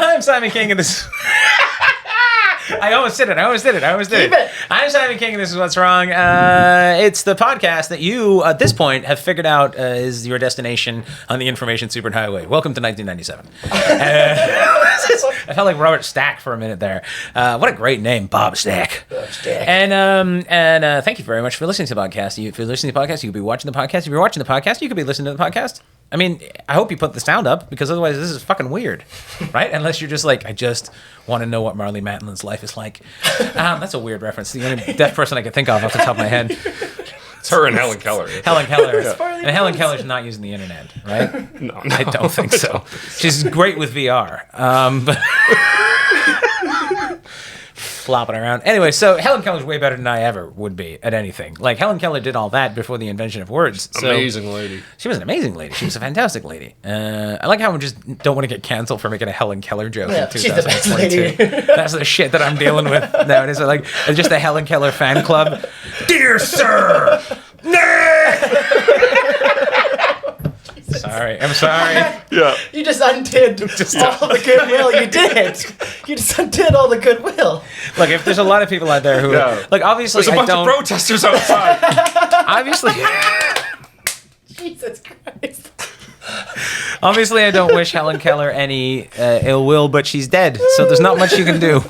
I'm Simon King, and this... I almost did it. I'm Simon King, and this is What's Wrong. It's the podcast that you, at this point, have figured out is your destination on the information superhighway. Welcome to 1997. I felt like Robert Stack for a minute there. What a great name, Bob Stack. And thank you very much for listening to the podcast. If you're listening to the podcast, you could be watching the podcast. If you're watching the podcast, you could be listening to the podcast. I mean, I hope you put the sound up, because otherwise this is fucking weird, right? Unless you're just like, I just want to know what Marlee Matlin's life is like. That's a weird reference. The only deaf person I can think of off the top of my head. It's her and Helen Keller. Helen Keller. And Helen Keller's not using the internet, right? No. I don't think so. She's great with VR. But flopping around. Anyway, so Helen Keller's way better than I ever would be at anything. Like, Helen Keller did all that before the invention of words. So amazing lady. She was an amazing lady. She was a fantastic lady. I like how we just don't want to get canceled for making a Helen Keller joke in 2022. That's the shit that I'm dealing with nowadays. Like, it's just a Helen Keller fan club. Dear sir! Sorry. I'm sorry. Yeah. You just undid all the goodwill you did. You just undid all the goodwill. Look, if there's a lot of people out there who, like, obviously, there's a bunch of protesters outside. Obviously. Jesus Christ. Obviously, I don't wish Helen Keller any ill will, but she's dead, so there's not much you can do.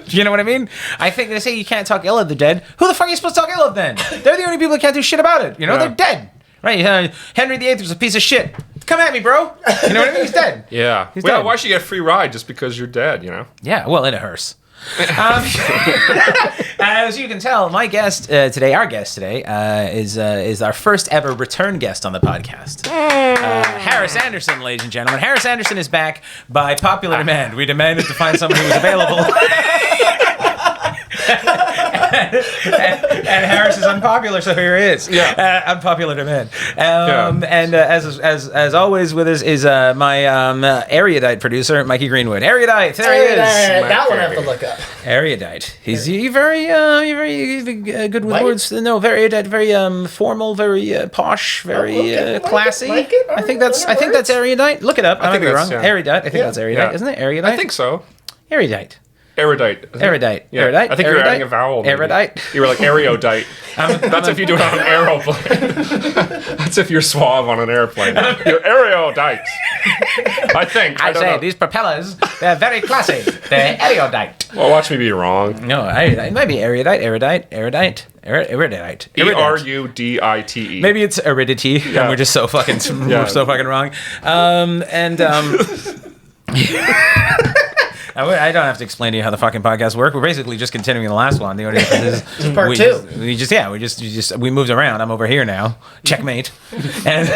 You know what I mean? I think they say you can't talk ill of the dead. Who the fuck are you supposed to talk ill of then? They're the only people that can't do shit about it. You know, they're dead. Right, Henry VIII was a piece of shit. Come at me, bro. You know what I mean? He's dead. Yeah. He's dead. Why should you get a free ride just because you're dead, you know? Yeah, well, in a hearse. As you can tell, my guest today, our guest today, is our first ever return guest on the podcast. Harris Anderson, ladies and gentlemen. Harris Anderson is back by popular demand. We demanded to find someone who was available. and Harris is unpopular, so here he is. Yeah. Unpopular demand. And as always with us is my erudite producer, Mikey Greenwood. Erudite, there he is. That one I have to look up. Erudite. He's very good with words. No, very erudite, very formal, very posh, very classy. I think that's erudite. Look it up. I might be wrong. Erudite. I think that's erudite, isn't it? Erudite. I think so. Erudite. Erudite. Erudite. Yeah. Erudite. I think you're adding a vowel. Maybe. Erudite. You were like erudite. That's if you do it on an aeroplane. That's if you're suave on an airplane. You're erudite. I think. I say, these propellers, they're very classy. They're erudite. Well, watch me be wrong. No, it might be erudite. Erudite. E-R-U-D-I-T-E. Maybe it's aridity, and we're just so fucking, we're so fucking wrong. I don't have to explain to you how the fucking podcasts work. We're basically just continuing the last one. The only difference is part two. We moved around. I'm over here now. Checkmate. And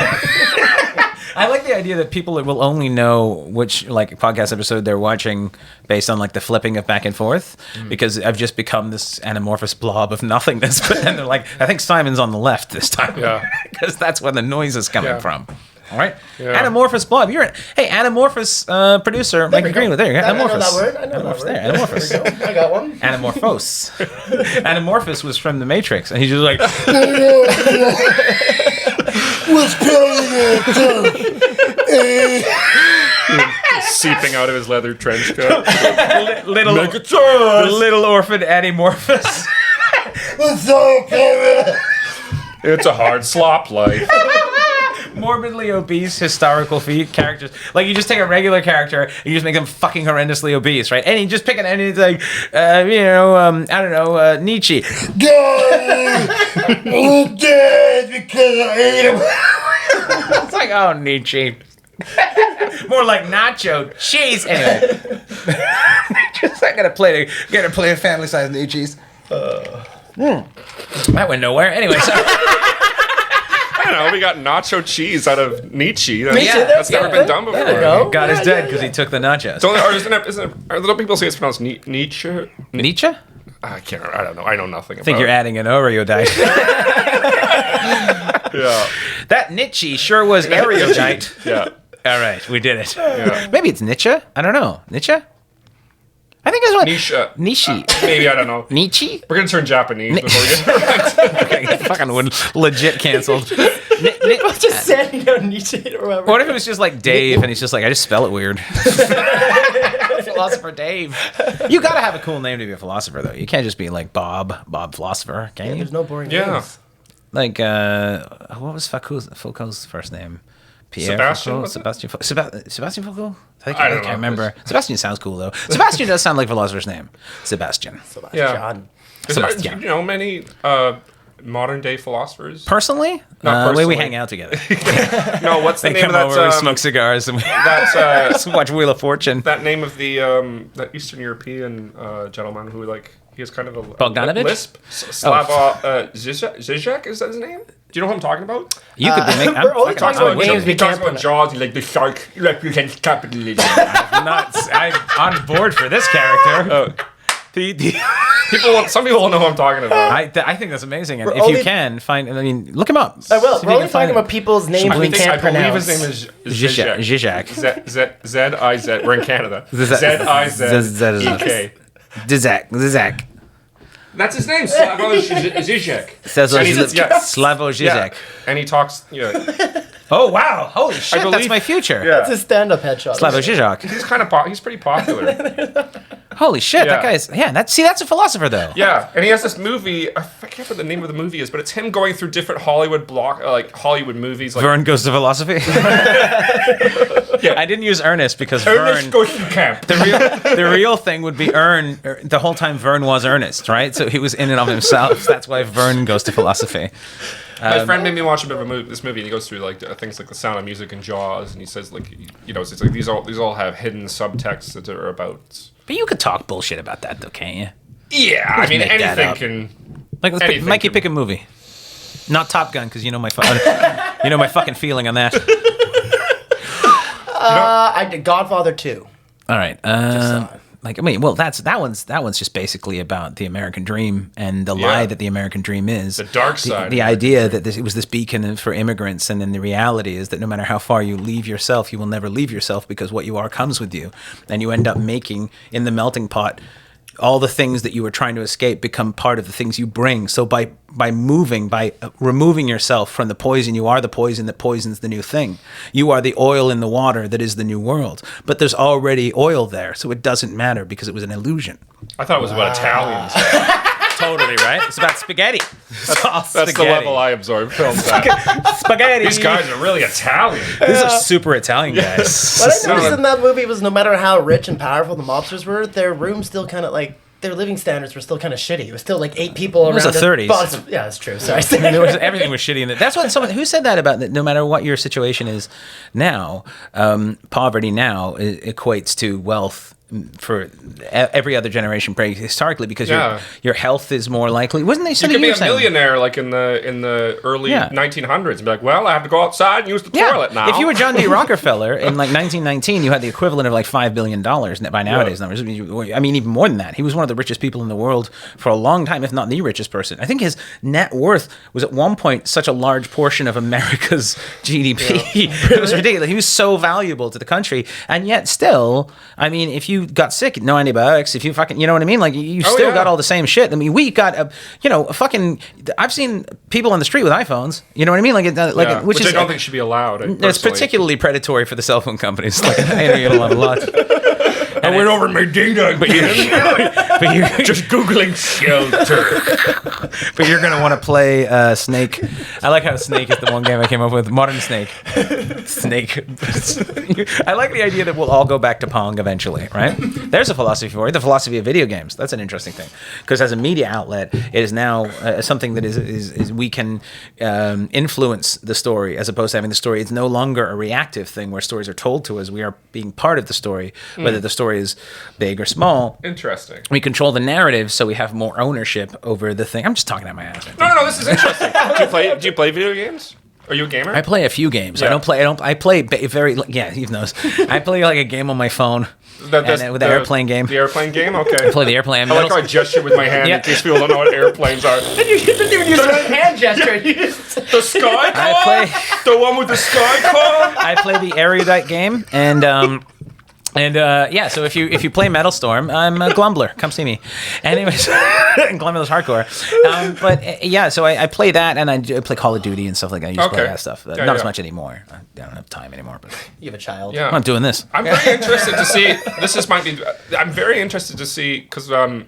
I like the idea that people will only know which like podcast episode they're watching based on like the flipping of back and forth, because I've just become this anamorphous blob of nothingness. But then they're like, I think Simon's on the left this time. Yeah, because that's where the noise is coming from. All right, anamorphous blob. You're anamorphous producer, Mikey Greenwood. There you go. Anamorphous. I know that word. There, anamorphous. I got one. Anamorphose. Anamorphous was from The Matrix, and he's just like, what's seeping out of his leather trench coat. little orphan anamorphous. It's a hard slop life. Morbidly obese historical characters. Like, you just take a regular character and you just make them fucking horrendously obese, right? And you just pick it and it's like, I don't know, Nietzsche. I'm dead because I ate him. It's like, oh, Nietzsche. More like nacho cheese. Anyway. Just, I gotta play a family size Nietzsche's. That went nowhere. Anyway, so... I don't know, we got nacho cheese out of Nietzsche. That's never been done before. God is dead because he took the nachos. It's only, don't people say it's pronounced Nietzsche? Nietzsche? I don't know. I know nothing about it. I think you're adding an Oreo diet. Yeah. That Nietzsche sure was erudite. Yeah. All right, we did it. Yeah. Maybe it's Nietzsche. I don't know. Nietzsche? I think it's what? Nietzsche. Maybe, I don't know. Nietzsche? We're going to turn Japanese before we get it right. Fucking legit canceled. Just saying, Nietzsche or whatever. What if it was just like Dave and he's just like, I just spell it weird. Philosopher Dave. You gotta have a cool name to be a philosopher, though. You can't just be like Bob Philosopher, can you? There's no boring Yeah. names. Like, what was Foucault's first name? Pierre Sebastian, Foucault? was it? Sebastian Foucault? I don't can't know. remember. Sebastian sounds cool, though. Sebastian does sound like a philosopher's name. Sebastian. Sebastian. Do you know many modern day philosophers? Personally? Not The way we personally. hang out together. No, what's the They name come of over, that? we smoke cigars, and we That's watch Wheel of Fortune. that name of the that Eastern European gentleman who he has kind of a Bogdanovich? lisp. Slava Zizek, is that his name? Do you know what I'm talking about? You could be making. we're only talking about names we He talks can't about Jaws. He's like the shark represents capitalism. I'm on board for this character. Some people will know who I'm talking about. I think that's amazing. And We're if only- you can find, look him up. I will. See if We're you only can find talking about people's names we can't I believe pronounce. his name is Zizek. Zizek. Z-I-Z. We're in Canada. Zizek. Z-I-Z-E-K. Zizek. That's his name, Slavoj Zizek. Slavoj Zizek. Yeah. And he talks, Oh wow! Holy shit! That's believe- my future. Yeah. It's a stand-up headshot. Slavoj Zizek. He's pretty popular. Holy shit! Yeah. That guy's that's a philosopher though. Yeah, and he has this movie. I can't remember what the name of the movie is, but it's him going through different Hollywood Hollywood movies. Like Vern goes to philosophy. I didn't use Ernest because Ernest Vern. goes to camp. The real thing would be the whole time Vern was Ernest, right? So he was in and of himself. That's why Vern goes to philosophy. My friend made me watch a bit of this movie, and he goes through like things like The Sound of Music and Jaws, and he says like it's like these all have hidden subtexts that are about. But you could talk bullshit about that, though, can't you? Yeah, I mean make that anything up. can. Like, Anything Mikey, can- pick a movie. Not Top Gun, because you know my fucking feeling on that. I did Godfather II. All right. That one's just basically about the American dream and the lie that the American dream is. The dark side. The idea that it was this beacon for immigrants, and then the reality is that no matter how far you leave yourself, you will never leave yourself because what you are comes with you, and you end up making in the melting pot. All the things that you were trying to escape become part of the things you bring. So by removing yourself from the poison, you are the poison that poisons the new thing. You are the oil in the water that is the new world. But there's already oil there, so it doesn't matter because it was an illusion. I thought it was about Italians. Totally, right? It's about spaghetti. That's the level I absorb films at. Spaghetti. These guys are really Italian. These are super Italian guys. What I noticed in that movie was no matter how rich and powerful the mobsters were, their rooms still kind of like their living standards were still kind of shitty. It was still like 8 people around. was the 30s. Yeah, that's true. Sorry. Everything was shitty in it. That's what who said that about that. No matter what your situation is now, poverty now equates to wealth for every other generation historically because your health is more likely. Wasn't they? You could be a millionaire like in the early Yeah. 1800s and be like, well, I have to go outside and use the toilet now. If you were John D. Rockefeller in like 1919, you had the equivalent of like $5 billion by nowadays numbers. I mean, even more than that. He was one of the richest people in the world for a long time, if not the richest person. I think his net worth was at one point such a large portion of America's GDP. It was ridiculous. He was so valuable to the country, and yet still, I mean, if you got sick, no antibiotics. If you fucking, you know what I mean? Like you still got all the same shit. I mean, we got a fucking. I've seen people on the street with iPhones. You know what I mean? Which I don't think should be allowed. It's particularly predatory for the cell phone companies. Like I know you get a lot of luck. I went over my data, But you're just googling shelter. But you're gonna want to play Snake. I like how Snake is the one game I came up with. Modern Snake. Snake. I like the idea that we'll all go back to Pong eventually, right? There's a philosophy for it. The philosophy of video games. That's an interesting thing because as a media outlet, it is now something that is we can influence the story as opposed to having the story. It's no longer a reactive thing where stories are told to us. We are being part of the story, whether the story is big or small. Interesting. We control the narrative, so we have more ownership over the thing. I'm just talking out my ass. No, this is interesting. Do you play video games? Are you a gamer? I play a few games. Yeah. I play very. Yeah, he knows. I play like a game on my phone. With the airplane game. The airplane game? Okay. I play the airplane. I like how I gesture with my hand in case people don't know what airplanes are. You've been using a hand gesture. The sky car? I play The one with the sky car? the erudite game, and And so if you play Metal Storm, I'm a Glumbler. Come see me. Anyways, Glumbler's hardcore. So I play that, and I play Call of Duty and stuff like that. I used to play that stuff. Not as much anymore. I don't have time anymore. But you have a child. Yeah. I'm doing this. I'm very interested to see. I'm very interested to see because I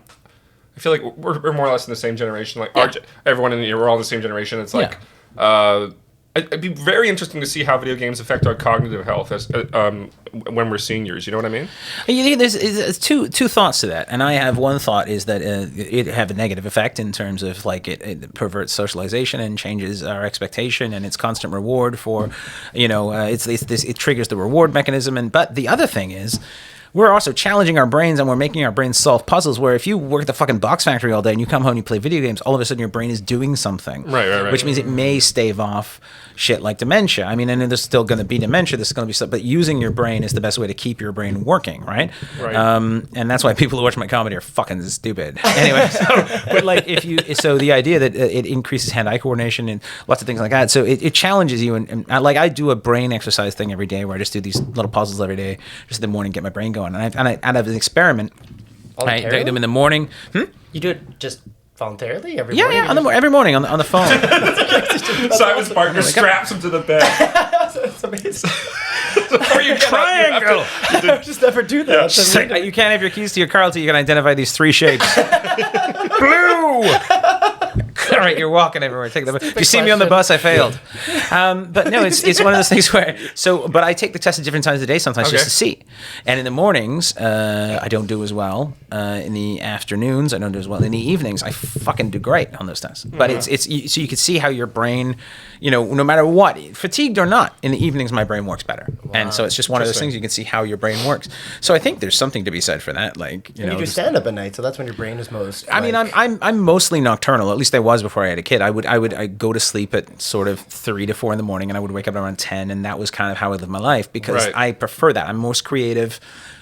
feel like we're more or less in the same generation. Like everyone we're all in the same generation. It's like. It'd be very interesting to see how video games affect our cognitive health as when we're seniors. You know what I mean? There's two thoughts to that, and I have one thought is that it have a negative effect in terms of like it perverts socialization and changes our expectation, and it's constant reward for, it triggers the reward mechanism. But the other thing is, we're also challenging our brains, and we're making our brains solve puzzles where if you work at the fucking box factory all day and you come home and you play video games, all of a sudden your brain is doing something. Right. Which means it may stave off shit like dementia. I mean, and there's still going to be dementia. There's going to be stuff, but using your brain is the best way to keep your brain working, right? And that's why people who watch my comedy are fucking stupid. Anyway, so the idea that it increases hand-eye coordination and lots of things like that. So it challenges you. And I do a brain exercise thing every day where I just do these little puzzles every day, just in the morning, get my brain going. And I have an experiment. I do them in the morning. You do it just voluntarily every morning? Yeah, every morning on the phone. Simon's partner straps him to the bed. That's amazing. Before you triangle. I just never do that. Yeah. You can't have your keys to your car until you can identify these three shapes. Blue. All right, you're walking everywhere. Take the. If you see me on the bus, I failed. But no, it's one of those things where. But I take the test at different times of the day sometimes just to see. And in the mornings, I don't do as well. In the afternoons, I don't do as well. In the evenings, I fucking do great on those tests. But it's so you can see how your brain, no matter what, fatigued or not, in the evenings my brain works better. Wow. And so it's just one of those things you can see how your brain works. So I think there's something to be said for that. Like you do stand up at night, so that's when your brain is most. I mean, I'm mostly nocturnal. At least I was before I had a kid. I'd go to sleep at sort of 3 to 4 in the morning, and I would wake up around 10, and that was kind of how I lived my life because I prefer that. I'm most creative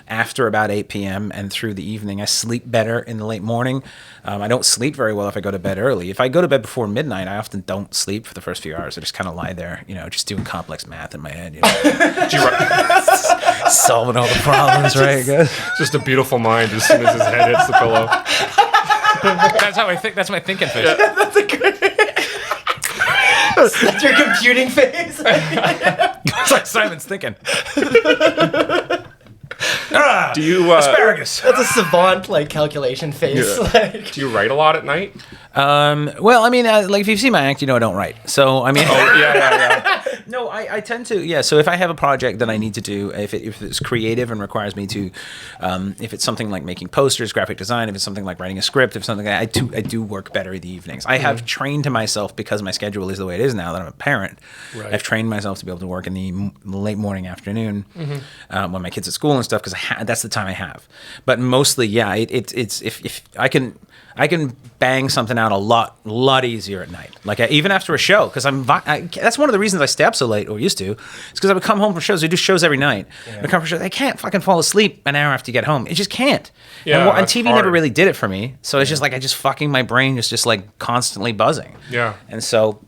after about 8 p.m. and through the evening. I sleep better in the late morning. I don't sleep very well if I go to bed early. If I go to bed before midnight, I often don't sleep for the first few hours. I just kind of lie there, just doing complex math in my head. Solving all the problems, right, guys? Just a beautiful mind as soon as his head hits the pillow. That's how I think. That's my thinking phase. Yeah. That's a good. That's your computing phase. It's like Simon's thinking. Do you asparagus? That's a savant calculation phase. Yeah. Do you write a lot at night? Well, I mean, if you've seen my act, I don't write. So I mean, yeah. No, I tend to, yeah. So if I have a project that I need to do, if it's creative and requires me to, if it's something like making posters, graphic design, if it's something like writing a script, if something like that, I do work better in the evenings. I have trained to myself because my schedule is the way it is now that I'm a parent. Right. I've trained myself to be able to work in the late morning, afternoon, when my kids at school and stuff because that's the time I have. But mostly, yeah, it's if I can bang something out a lot easier at night. Like even after a show, because that's one of the reasons I stay up so late, or used to. It's because I would come home from shows. I do shows every night. Yeah. I come from shows. I can't fucking fall asleep an hour after you get home. It just can't. Yeah, and TV never really did it for me. So it's just like my brain is just like constantly buzzing. Yeah. And so,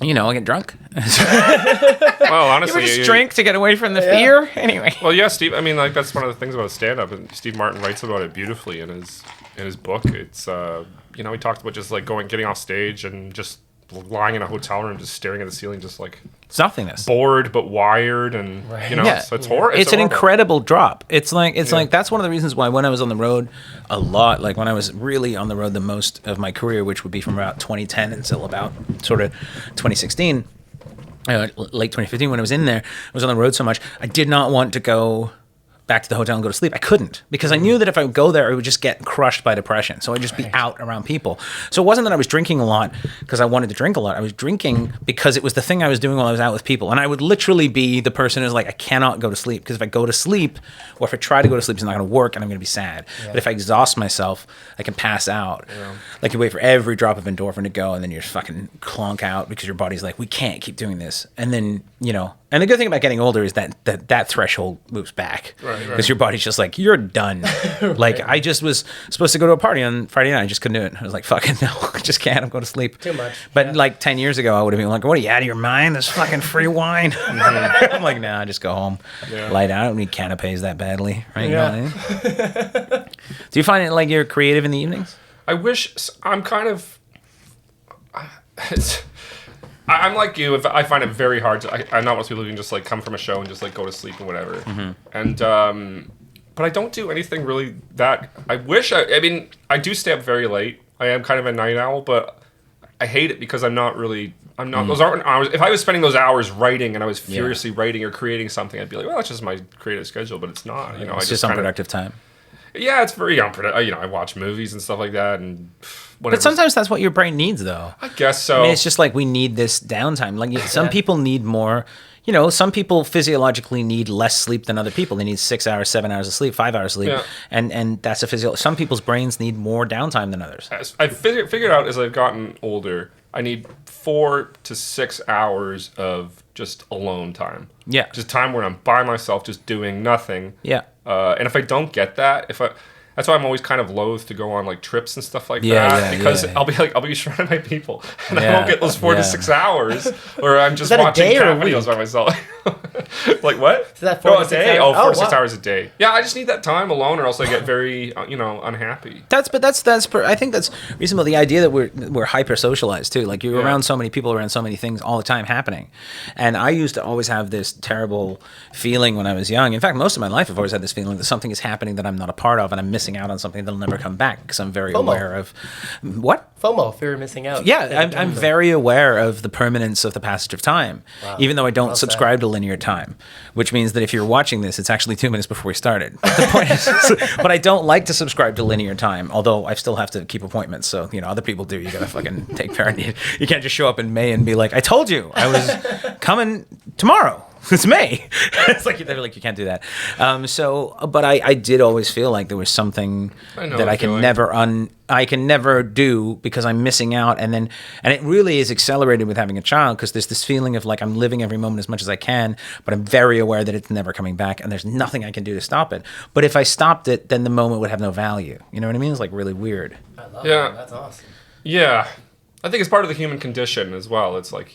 I get drunk. Well, honestly, you just drink to get away from the fear. Anyway. Well, yeah, Steve. I mean, that's one of the things about stand-up, and Steve Martin writes about it beautifully in his book. It's he talked about just like getting off stage and just lying in a hotel room, just staring at the ceiling, just like it's nothingness, bored but wired, and so it's horrible. It's an incredible drop. It's like that's one of the reasons why when I was on the road a lot, like when I was really on the road the most of my career, which would be from about 2010 until about sort of 2016. Late 2015, when I was in there, I was on the road so much, I did not want to go back to the hotel and go to sleep. I couldn't, because I knew that if I would go there, I would just get crushed by depression. So I'd just be out around people. So it wasn't that I was drinking a lot because I wanted to drink a lot. I was drinking because it was the thing I was doing while I was out with people. And I would literally be the person who's like, I cannot go to sleep, because if I go to sleep, or if I try to go to sleep, it's not going to work and I'm going to be sad. Yeah. But if I exhaust myself, I can pass out. Yeah. Like you wait for every drop of endorphin to go, and then you just fucking clunk out because your body's like, we can't keep doing this. And then, And the good thing about getting older is that threshold moves back. Right. Because your body's just like, you're done. Like, I just was supposed to go to a party on Friday night. I just couldn't do it. I was like, fucking no, I just can't. I'm going to sleep. Too much. But like 10 years ago, I would have been like, what are you, out of your mind? There's fucking free wine. I'm like, nah, just go home. Yeah. Lie down. I don't need canapes that badly. Right? Yeah. You know what I mean? Do you find it like you're creative in the evenings? I wish I'm kind of. I'm like you. If I find it very hard to. I'm not one of those people who can just like come from a show and just like go to sleep and whatever. Mm-hmm. And but I don't do anything really that. I wish. I mean, I do stay up very late. I am kind of a night owl, but I hate it because I'm not. Those aren't hours. If I was spending those hours writing and I was furiously writing or creating something, I'd be like, well, that's just my creative schedule. But it's not. You know, It's I just unproductive time. Yeah, it's very unproductive. You know, I watch movies and stuff like that, and whatever. But sometimes that's what your brain needs, though. I guess so. I mean, it's just like we need this downtime. Like some people need more. You know, some people physiologically need less sleep than other people. They need 6 hours, 7 hours of sleep, 5 hours of sleep, and that's a physical. Some people's brains need more downtime than others. I figured out as I've gotten older, I need 4 to 6 hours of just alone time. Yeah. Just time where I'm by myself, just doing nothing. Yeah. And if I don't get that, that's why I'm always kind of loath to go on like trips and stuff like Yeah, that yeah, because yeah. I'll be surrounded by people and I Yeah, won't get those 4 to 6 hours where I'm just that a watching day or cat a week? videos by myself. Like what? Is that 4 to a 6 day? hours? Oh, 4 Oh, to 6 wow. hours a day. Yeah, I just need that time alone, or else I get very unhappy. I think that's reasonable. The idea that we're hyper socialized too. Like you're around so many people, around so many things all the time happening. And I used to always have this terrible feeling when I was young. In fact, most of my life I've always had this feeling that something is happening that I'm not a part of, and I'm missing out on something that'll never come back because I'm very FOMO. aware of what. FOMO, fear of missing out. Yeah, I'm very aware of the permanence of the passage of time, even though I don't Well said. subscribe to linear time, which means that if you're watching this, it's actually 2 minutes before we started. But the point is, but I don't like to subscribe to linear time, although I still have to keep appointments. So, you know, other people do. You got to fucking take care of it. You can't just show up in May and be like, I told you I was coming tomorrow. It's May. It's like they're like, you can't do that. But I did always feel like there was something that I can never do because I'm missing out, and it really is accelerated with having a child because there's this feeling of like I'm living every moment as much as I can, but I'm very aware that it's never coming back, and there's nothing I can do to stop it. But if I stopped it, then the moment would have no value. You know what I mean? It's like really weird. I love Yeah. it. That's awesome. Yeah, I think it's part of the human condition as well. It's like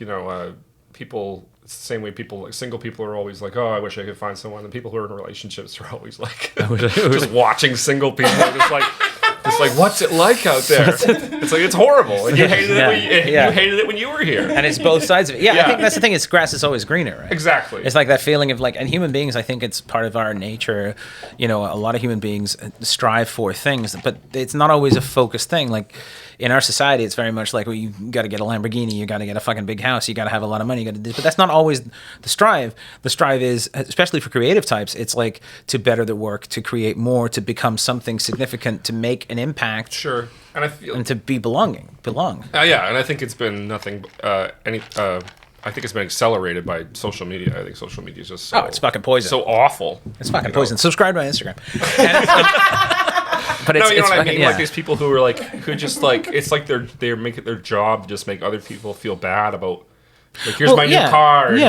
people. It's the same way single people are always like, oh, I wish I could find someone. And people who are in relationships are always like, just watching single people, just like, what's it like out there? It's like it's horrible, and you hated it. You hated it when you were here. And it's both sides of it. Yeah, Yeah. I think that's the thing. It's grass is always greener, right? Exactly. It's like that feeling of like, and human beings, I think it's part of our nature. You know, a lot of human beings strive for things, but it's not always a focused thing. Like in our society, it's very much like, well, you got to get a Lamborghini, you got to get a fucking big house, you got to have a lot of money, you got to do. But that's not always the strive. The strive is, especially for creative types, it's like to better the work, to create more, to become something significant, to make an impact. Sure. And I feel And to belong. yeah, and I think it's been nothing. I think it's been accelerated by social media. I think social media is just so, It's fucking poison. so awful. It's fucking you know? poison. Subscribe to my Instagram. But it's, No, you know it's what I fucking, mean? yeah. Like these people who are like, who just like, it's like they're making their job to just make other people feel bad about. Like, here's my new car, and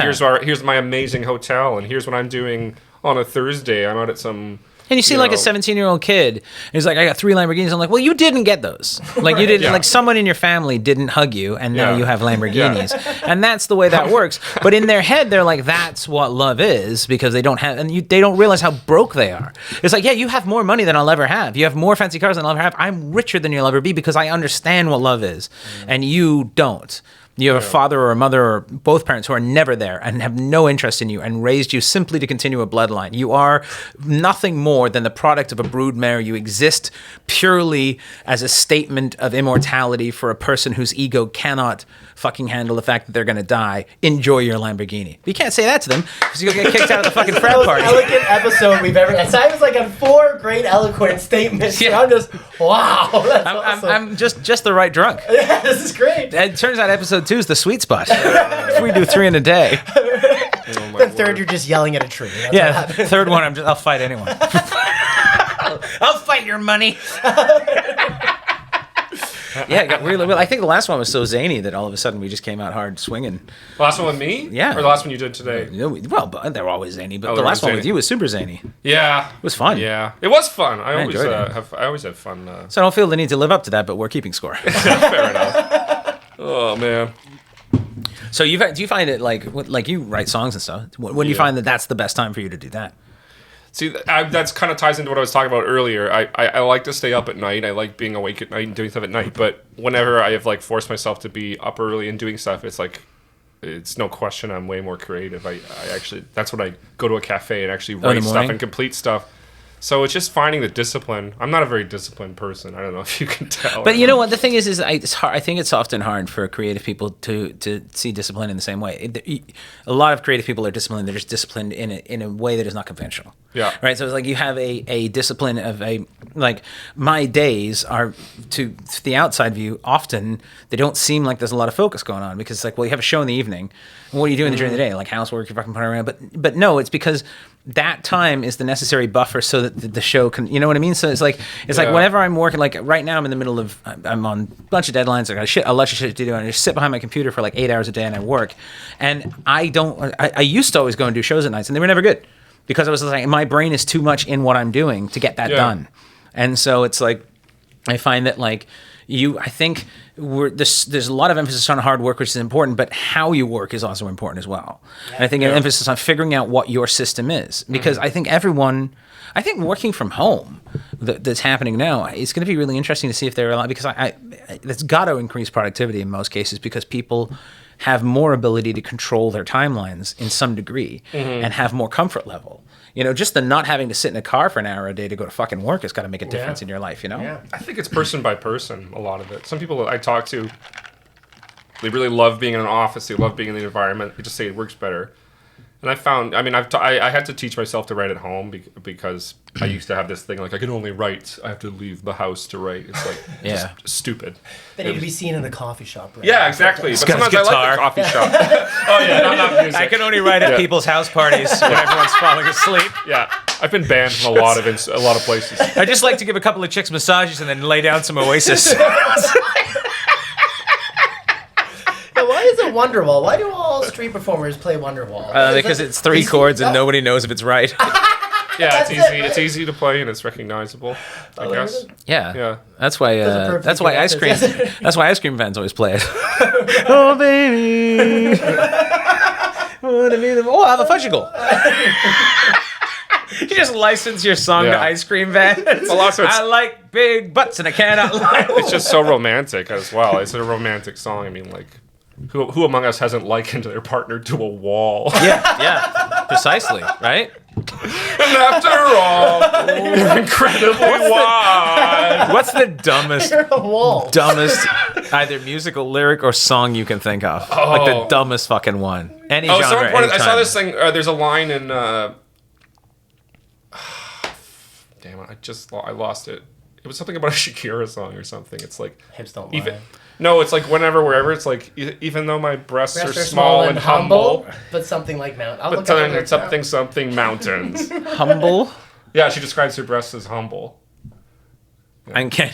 here's my amazing hotel, and here's what I'm doing on a Thursday. I'm out at some. And you see like a 17-year-old kid who's like, I got 3 Lamborghinis. I'm like, well, you didn't get those. Like you didn't, Yeah. like someone in your family didn't hug you, and now Yeah. you have Lamborghinis. And that's the way that works. But in their head, they're like, that's what love is, because they don't have, and they don't realize how broke they are. It's like, yeah, you have more money than I'll ever have. You have more fancy cars than I'll ever have. I'm richer than you'll ever be because I understand what love is, and you don't. You have a father or a mother or both parents who are never there and have no interest in you and raised you simply to continue a bloodline. You are nothing more than the product of a broodmare. You exist purely as a statement of immortality for a person whose ego cannot fucking handle the fact that they're going to die. Enjoy your Lamborghini. But you can't say that to them because you'll get kicked out of the fucking frat Most party. elegant episode we've ever had. Simon's like on 4 great eloquent statements. Yeah. Yeah. I'm just, wow, that's awesome. I'm just the right drunk. Yeah, this is great. It turns out episode 2 is the sweet spot. If we do 3 in a day. Oh my Then third, word. you're just yelling at a tree. That's what Yeah, happens. third one, I'll fight anyone. I'll fight your money. Yeah, it got really. I think the last one was so zany that all of a sudden we just came out hard swinging. The last one with me? Yeah. Or the last one you did today? Well, but they were always zany, but Oh, the they were last one zany. with you was super zany. It Yeah. was fun. Yeah. It was fun. I always enjoyed it. I always have fun. So I don't feel the need to live up to that, but we're keeping score. Fair enough. Oh, man. So do you find it like you write songs and stuff? When do you find that that's the best time for you to do that? See, that's kind of ties into what I was talking about earlier. I like to stay up at night. I like being awake at night and doing stuff at night. But whenever I have like forced myself to be up early and doing stuff, it's like, it's no question I'm way more creative. I actually, that's when I go to a cafe and actually write stuff and complete stuff. So it's just finding the discipline. I'm not a very disciplined person. I don't know if you can tell. But you know what? The thing is it's hard. I think it's often hard for creative people to see discipline in the same way. A lot of creative people are disciplined. They're just disciplined in a way that is not conventional. Yeah. Right. So it's like you have a discipline of my days are to the outside view. Often they don't seem like there's a lot of focus going on because it's like, well, you have a show in the evening. And what are you doing during the day? Like housework, you're fucking putting around. But no, it's because that time is the necessary buffer so that the show can, you know what I mean? So it's like whenever I'm working, like right now I'm in the middle of, I'm on a bunch of deadlines, I got a lot of shit to do, and I just sit behind my computer for like 8 hours a day and I work. And I used to always go and do shows at nights and they were never good because I was like, my brain is too much in what I'm doing to get that done. And so it's like, I find that like, I think there's a lot of emphasis on hard work, which is important, but how you work is also important as well. And I think an emphasis on figuring out what your system is, because I think working from home that's happening now, it's going to be really interesting to see if they're allowed, because that's got to increase productivity in most cases because people have more ability to control their timelines in some degree and have more comfort level. You know, just the not having to sit in a car for an hour a day to go to fucking work has got to make a difference in your life, you know? Yeah. I think it's person by person, a lot of it. Some people I talk to, they really love being in an office. They love being in the environment. They just say it works better. And I found, I mean, I had to teach myself to write at home because I used to have this thing like I can only write. I have to leave the house to write. It's like just stupid. They need to be seen in a coffee shop, right? Yeah, exactly. But got his sometimes I like the coffee shop. Oh yeah, not music. I can only write at people's house parties when everyone's falling asleep. Yeah, I've been banned from a lot of places. I just like to give a couple of chicks massages and then lay down some Oasis. Why is it Wonderwall? Why do all street performers play Wonderwall? Because it's 3 chords and nobody knows if it's right. Yeah, it's easy. It's easy to play and it's recognizable. I guess. Yeah. That's why. perfect That's why ice cream. connection. That's why ice cream fans always play it. Oh baby. Oh, I have a fudgicle. You just license your song to ice cream fans. Well, also I like big butts and I cannot lie. it's just so romantic as well. It's a romantic song. I mean, like, who among us hasn't likened their partner to a wall? Yeah, precisely, right? And after all, we're incredibly wide. What's the dumbest You're a wall. either musical lyric or song you can think of? Like the dumbest fucking one. Any genre, so important. I saw anytime. this thing. There's a line in. Damn it! I lost it. It was something about a Shakira song or something. It's like Hips don't even. lie. No, it's like wherever. It's like even though my breasts are small and humble, but something like Mount. I'll but look up the then lyrics it's something mountains. Humble. Yeah, she describes her breasts as humble. And can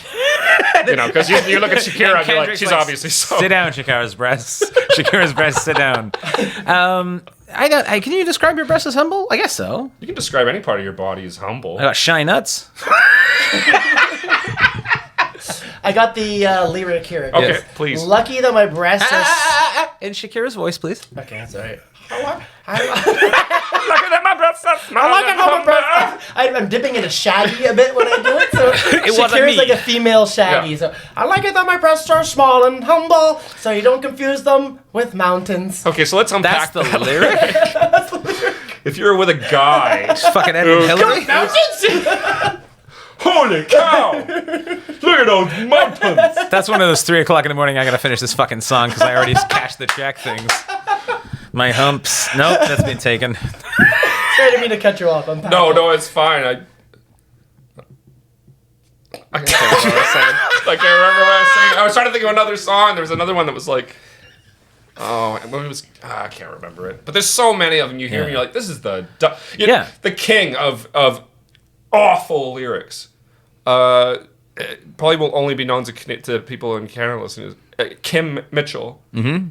You know, because you look at Shakira and you're like, Kendrick's she's obviously so. Sit down, Shakira's breasts. Shakira's breasts, sit down. Can you describe your breasts as humble? I guess so. You can describe any part of your body as humble. I got shy nuts. I got the lyric here. Okay, please. Lucky that my breasts are... In Shakira's voice, please. Okay, that's all right. Look at my breasts are small. I like it how my breasts... I'm dipping into Shaggy a bit when I do it, so It wasn't Shakira's me. like a female Shaggy. Yeah. So I like it that my breasts are small and humble, so you don't confuse them with mountains. Okay, so let's unpack That's the that. lyric. If you're with a guy, Fucking Edwin Hillary. Mountains? holy cow! Look at those mountains. That's one of those 3 o'clock in the morning. I gotta finish this fucking song because I already cashed the check things. My humps. Nope, that's been taken. Sorry, I didn't mean to cut you off. I'm No, it's fine. I can't remember what I was saying. I can't remember what I was saying. I was trying to think of another song. There was another one that was like, it was. I can't remember it. But there's so many of them. You hear me, you're like, this is the the king of awful lyrics. probably will only be known to people in Canada listening. Kim Mitchell. Mm-hmm.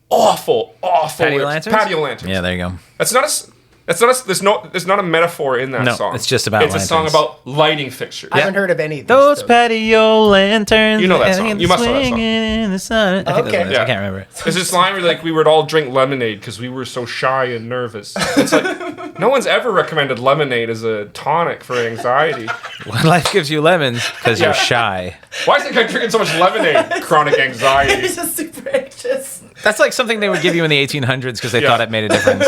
Awful Patio lanterns? Patio lanterns. Yeah, there you go. There's not a metaphor in that song. It's just about lanterns. It's a song about lighting fixtures. I haven't heard of any of these. Those patio lanterns. You know that song. You must know that song. In the sun. I think that's what it is. I can't remember it. There's this line where we would all drink lemonade because we were so shy and nervous. It's like no one's ever recommended lemonade as a tonic for anxiety. When life gives you lemons because you're shy. Why is the guy drinking so much lemonade? Chronic anxiety. He's just super anxious. That's like something they would give you in the 1800s because they thought it made a difference.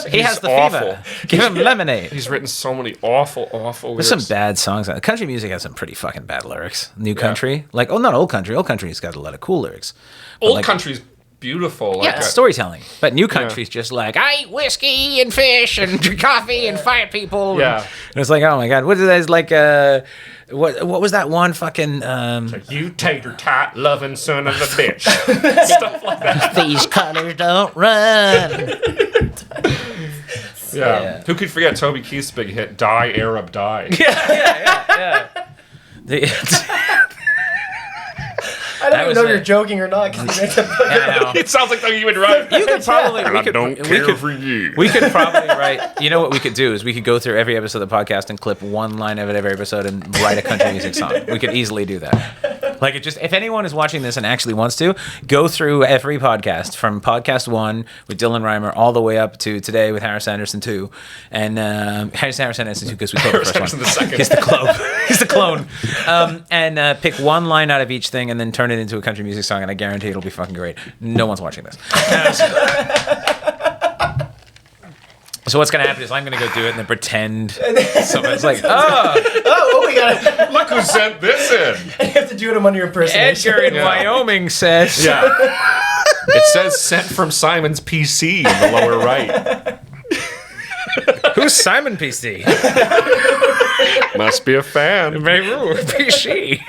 He has the awful. fever. Give him lemonade. He's written so many awful lyrics. There's some bad songs. Country music has some pretty fucking bad lyrics. New country, not old country. Old country's got a lot of cool lyrics. Old country's beautiful. It's storytelling. But new country's just like, I eat whiskey and fish and drink coffee and fight people. Yeah. And it's like, oh my god, what is that? It's like, what was that one fucking? You tater tot loving son of a bitch. Stuff like that. These colors don't run. Yeah. Who could forget Toby Keith's big hit, Die Arab Die? Yeah. I don't even know if you're joking or not because he makes it. I know. It sounds like something you would write. You could probably. I don't care for you. We could probably write. You know what we could do is we could go through every episode of the podcast and clip one line of it every episode and write a country music song. We could easily do that. Like if anyone is watching this and actually wants to, go through every podcast from podcast 1 with Dylan Reimer all the way up to today with Harris Anderson 2, and Harris Anderson 2 because we killed the first one. The second. He's the clone. He's the clone. And pick one line out of each thing and then turn it into a country music song, and I guarantee it'll be fucking great. No one's watching this. So what's gonna happen is I'm gonna go do it and then pretend someone's like, We got it. Look who sent this in. And you have to do it under your impersonation. Edgar in Wyoming says. Yeah. It says sent from Simon's PC in the lower right. Who's Simon PC? Must be a fan. PC.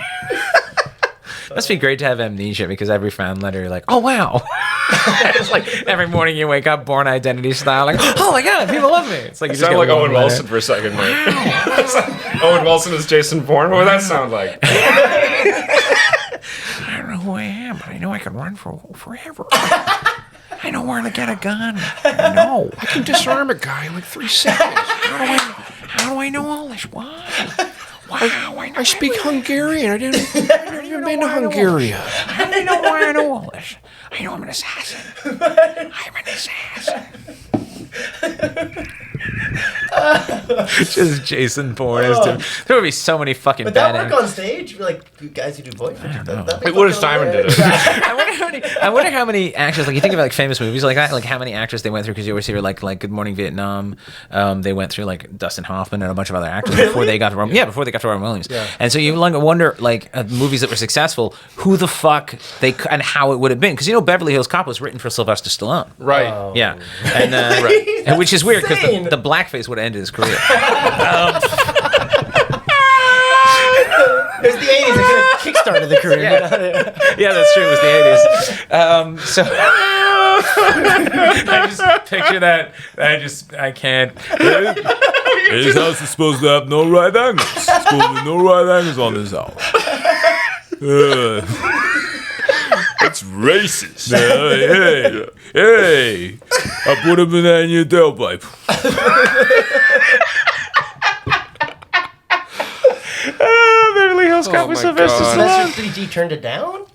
Must be great to have amnesia because every fan letter you're like, oh wow. It's like every morning you wake up Born Identity style, like, oh my god, people love me. It's like you just sound like get Owen one Wilson for a second, mate. Owen Wilson is Jason Bourne. What would that sound like? I don't know who I am, but I know I can run for forever. I know where to get a gun. I know. I can disarm a guy in like 3 seconds. How do I know all this? Why? Wow, I speak Hungarian. I've never even been to Hungary. I know why I know all this. I know I'm an assassin. I'm an assassin. Just Jason Bourne as Tim. There would be so many fucking Would bad that work on stage? Like you guys who do voices. What if Simon did it? I wonder how many actors, like you think of like famous movies like that, like how many actors they went through, because you always hear like Good Morning Vietnam, they went through like Dustin Hoffman and a bunch of other actors before they got to Robin Williams. Yeah. And so you wonder like movies that were successful, who the fuck and how it would have been, because Beverly Hills Cop was written for Sylvester Stallone. Right. Oh. Yeah. And and which is weird because the blackface would have ended his career. It was the 80s. It could have kickstarted the career. Yeah, that's true. It was the 80s. So I just picture that. I can't. His house is supposed to have no right angles. Supposed to be no right angles on his house. It's racist. Hey, I put a banana in your tailpipe. Beverly Hills Cop with Sylvester Stallone. Did he turned it down?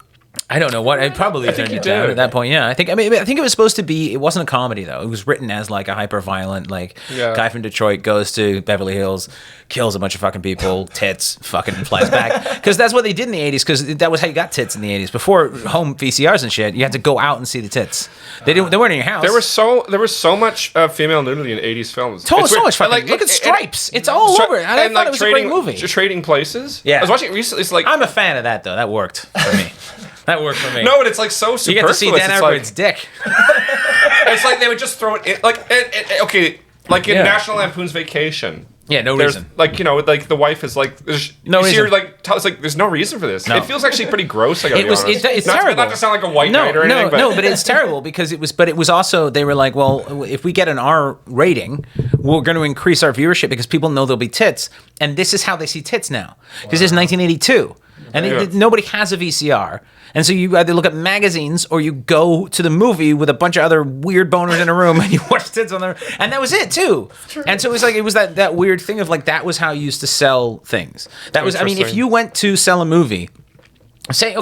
I don't know what. I probably turned it down at that point. Yeah, I think it was supposed to be. It wasn't a comedy though. It was written as like a hyper violent guy from Detroit goes to Beverly Hills, kills a bunch of fucking people, tits, fucking flies back. Because that's what they did in the 80s. Because that was how you got tits in the 80s. Before home VCRs and shit, you had to go out and see the tits. They weren't in your house. There was so much female nudity in 80s films. So much fucking. Look at Stripes. It's all over. And I thought it was a great movie. Trading Places. Yeah, I was watching it recently. It's like I'm a fan of that though. That worked for me. That worked for me. No, but it's like so superfluous. You get to see Dan Aykroyd's dick. It's like they would just throw it in, like in National Lampoon's Vacation. Yeah, no there's, reason. Like, you know, like the wife is like, No you see reason. her, like, tell us, like, there's no reason for this. No. It feels actually pretty gross. I gotta It be was. honest. It's not terrible. Not to sound like a white knight or anything, but it's terrible because it was. But it was also they were like, well, if we get an R rating, we're going to increase our viewership because people know there'll be tits, and this is how they see tits now. Because this is 1982, and nobody has a VCR. And so you either look at magazines or you go to the movie with a bunch of other weird boners in a room and you watch tits on there. And that was it too. And so it was that weird thing of like, that was how you used to sell things. That was, I mean, if you went to sell a movie, say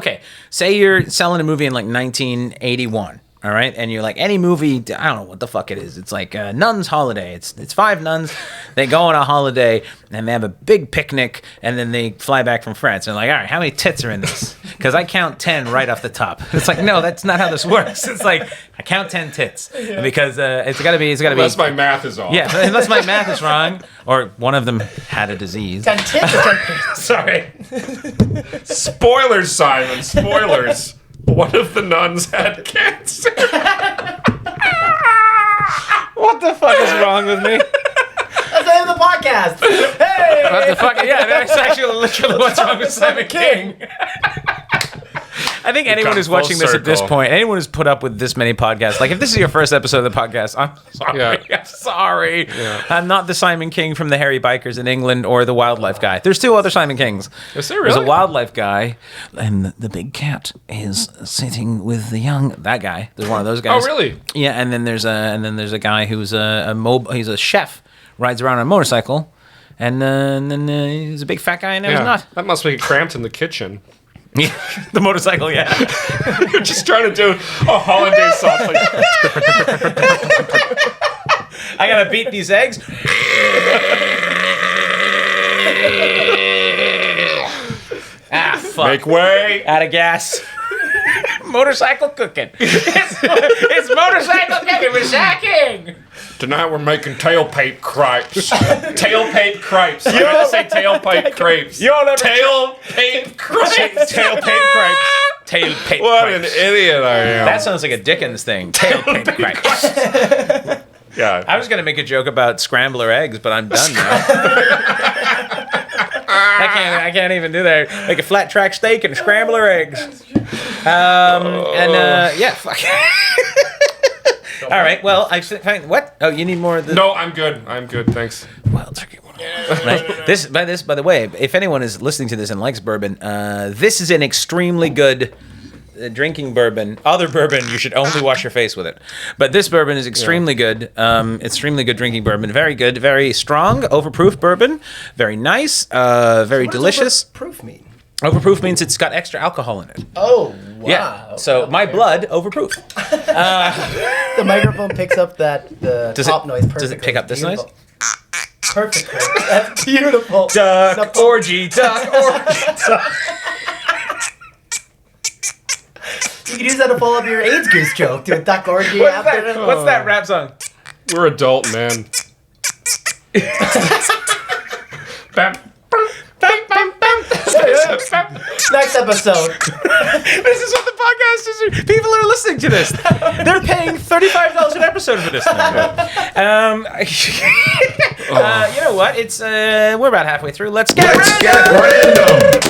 you're selling a movie in like 1981. All right, and you're like, any movie, I don't know what the fuck it is. It's like Nun's Holiday. It's 5 nuns. They go on a holiday, and they have a big picnic, and then they fly back from France. And they're like, all right, how many tits are in this? Because I count 10 right off the top. It's like, no, that's not how this works. It's like, I count 10 tits. Because it's got to be... Unless my math is off. Yeah, unless my math is wrong, or one of them had a disease. 10 tits or 10 tits? Sorry. Spoilers, Simon, spoilers. One of the nuns had cancer. What the fuck is wrong with me? That's the end of the podcast. Hey! What the fuck? Yeah, that's actually literally what's wrong with Simon King. I think anyone who's watching this at this point, anyone who's put up with this many podcasts, like if this is your first episode of the podcast, I'm sorry. Yeah. I'm sorry. Yeah. I'm not the Simon King from the Hairy Bikers in England or the wildlife guy. There's 2 other Simon Kings. Is there really? There's a wildlife guy, and the big cat is sitting with the young. That guy. There's one of those guys. Oh, really? Yeah, and then there's a guy who's he's a chef, rides around on a motorcycle, and then he's a big fat guy, and now he's not. That must be cramped in the kitchen. Yeah, the motorcycle, yeah. You're just trying to do a hollandaise sauce. Like, I gotta beat these eggs. Fuck. make way. Out of gas. Motorcycle cooking. It's motorcycle cooking with Shaq. Tonight we're making tailpipe crepes. Tailpipe crepes. I'm going to say tailpipe crepes. Tailpipe crepes. Tailpipe crepes. Tailpipe What an crepes. idiot I am. That sounds like a Dickens thing. Tailpipe crepes. Yeah. I was going to make a joke about scrambler eggs, but I'm done now. I can't even do that. Like a flat track steak and scrambler eggs. Yeah, fuck. All right. Well, I find what? Oh, you need more of the. No, I'm good. I'm good. Thanks. Wild turkey. Right? By the way, if anyone is listening to this and likes bourbon, this is an extremely good drinking bourbon. Other bourbon, you should only wash your face with it. But this bourbon is extremely good. Extremely good drinking bourbon. Very good. Very strong. Overproof bourbon. Very nice. Very delicious. Proof mean? Overproof means it's got extra alcohol in it. Oh, wow. Yeah. So my blood overproof. The microphone picks up the top noise perfectly. Does it pick up this noise? Perfectly. That's beautiful. Duck orgy. Duck orgy. You can use that to follow up your AIDS goose joke. Do a duck orgy after. What's that rap song? We're adult men. Bam. Next episode. This is what the podcast is. People are listening to this. They're paying $35 an episode for this. You know what? It's we're about halfway through. Let's get random.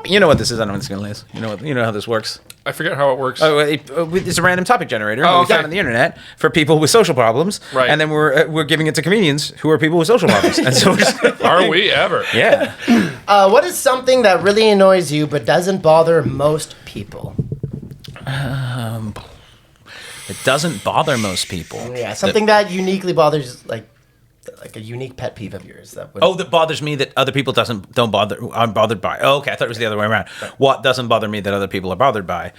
You know what this is? I don't know what this is. You know how this works. I forget how it works. Oh, it's a random topic generator Oh, we okay. found on the internet for people with social problems, Right. and then we're giving it to comedians who are people with social problems, and so we're just, Are we ever? yeah. What is something that really annoys you but doesn't bother most people? It doesn't bother most people. Yeah, something that uniquely bothers, like a unique pet peeve of yours. That would... That bothers me that other people aren't bothered by. Oh, okay, I thought it was the other way around. What doesn't bother me that other people are bothered by?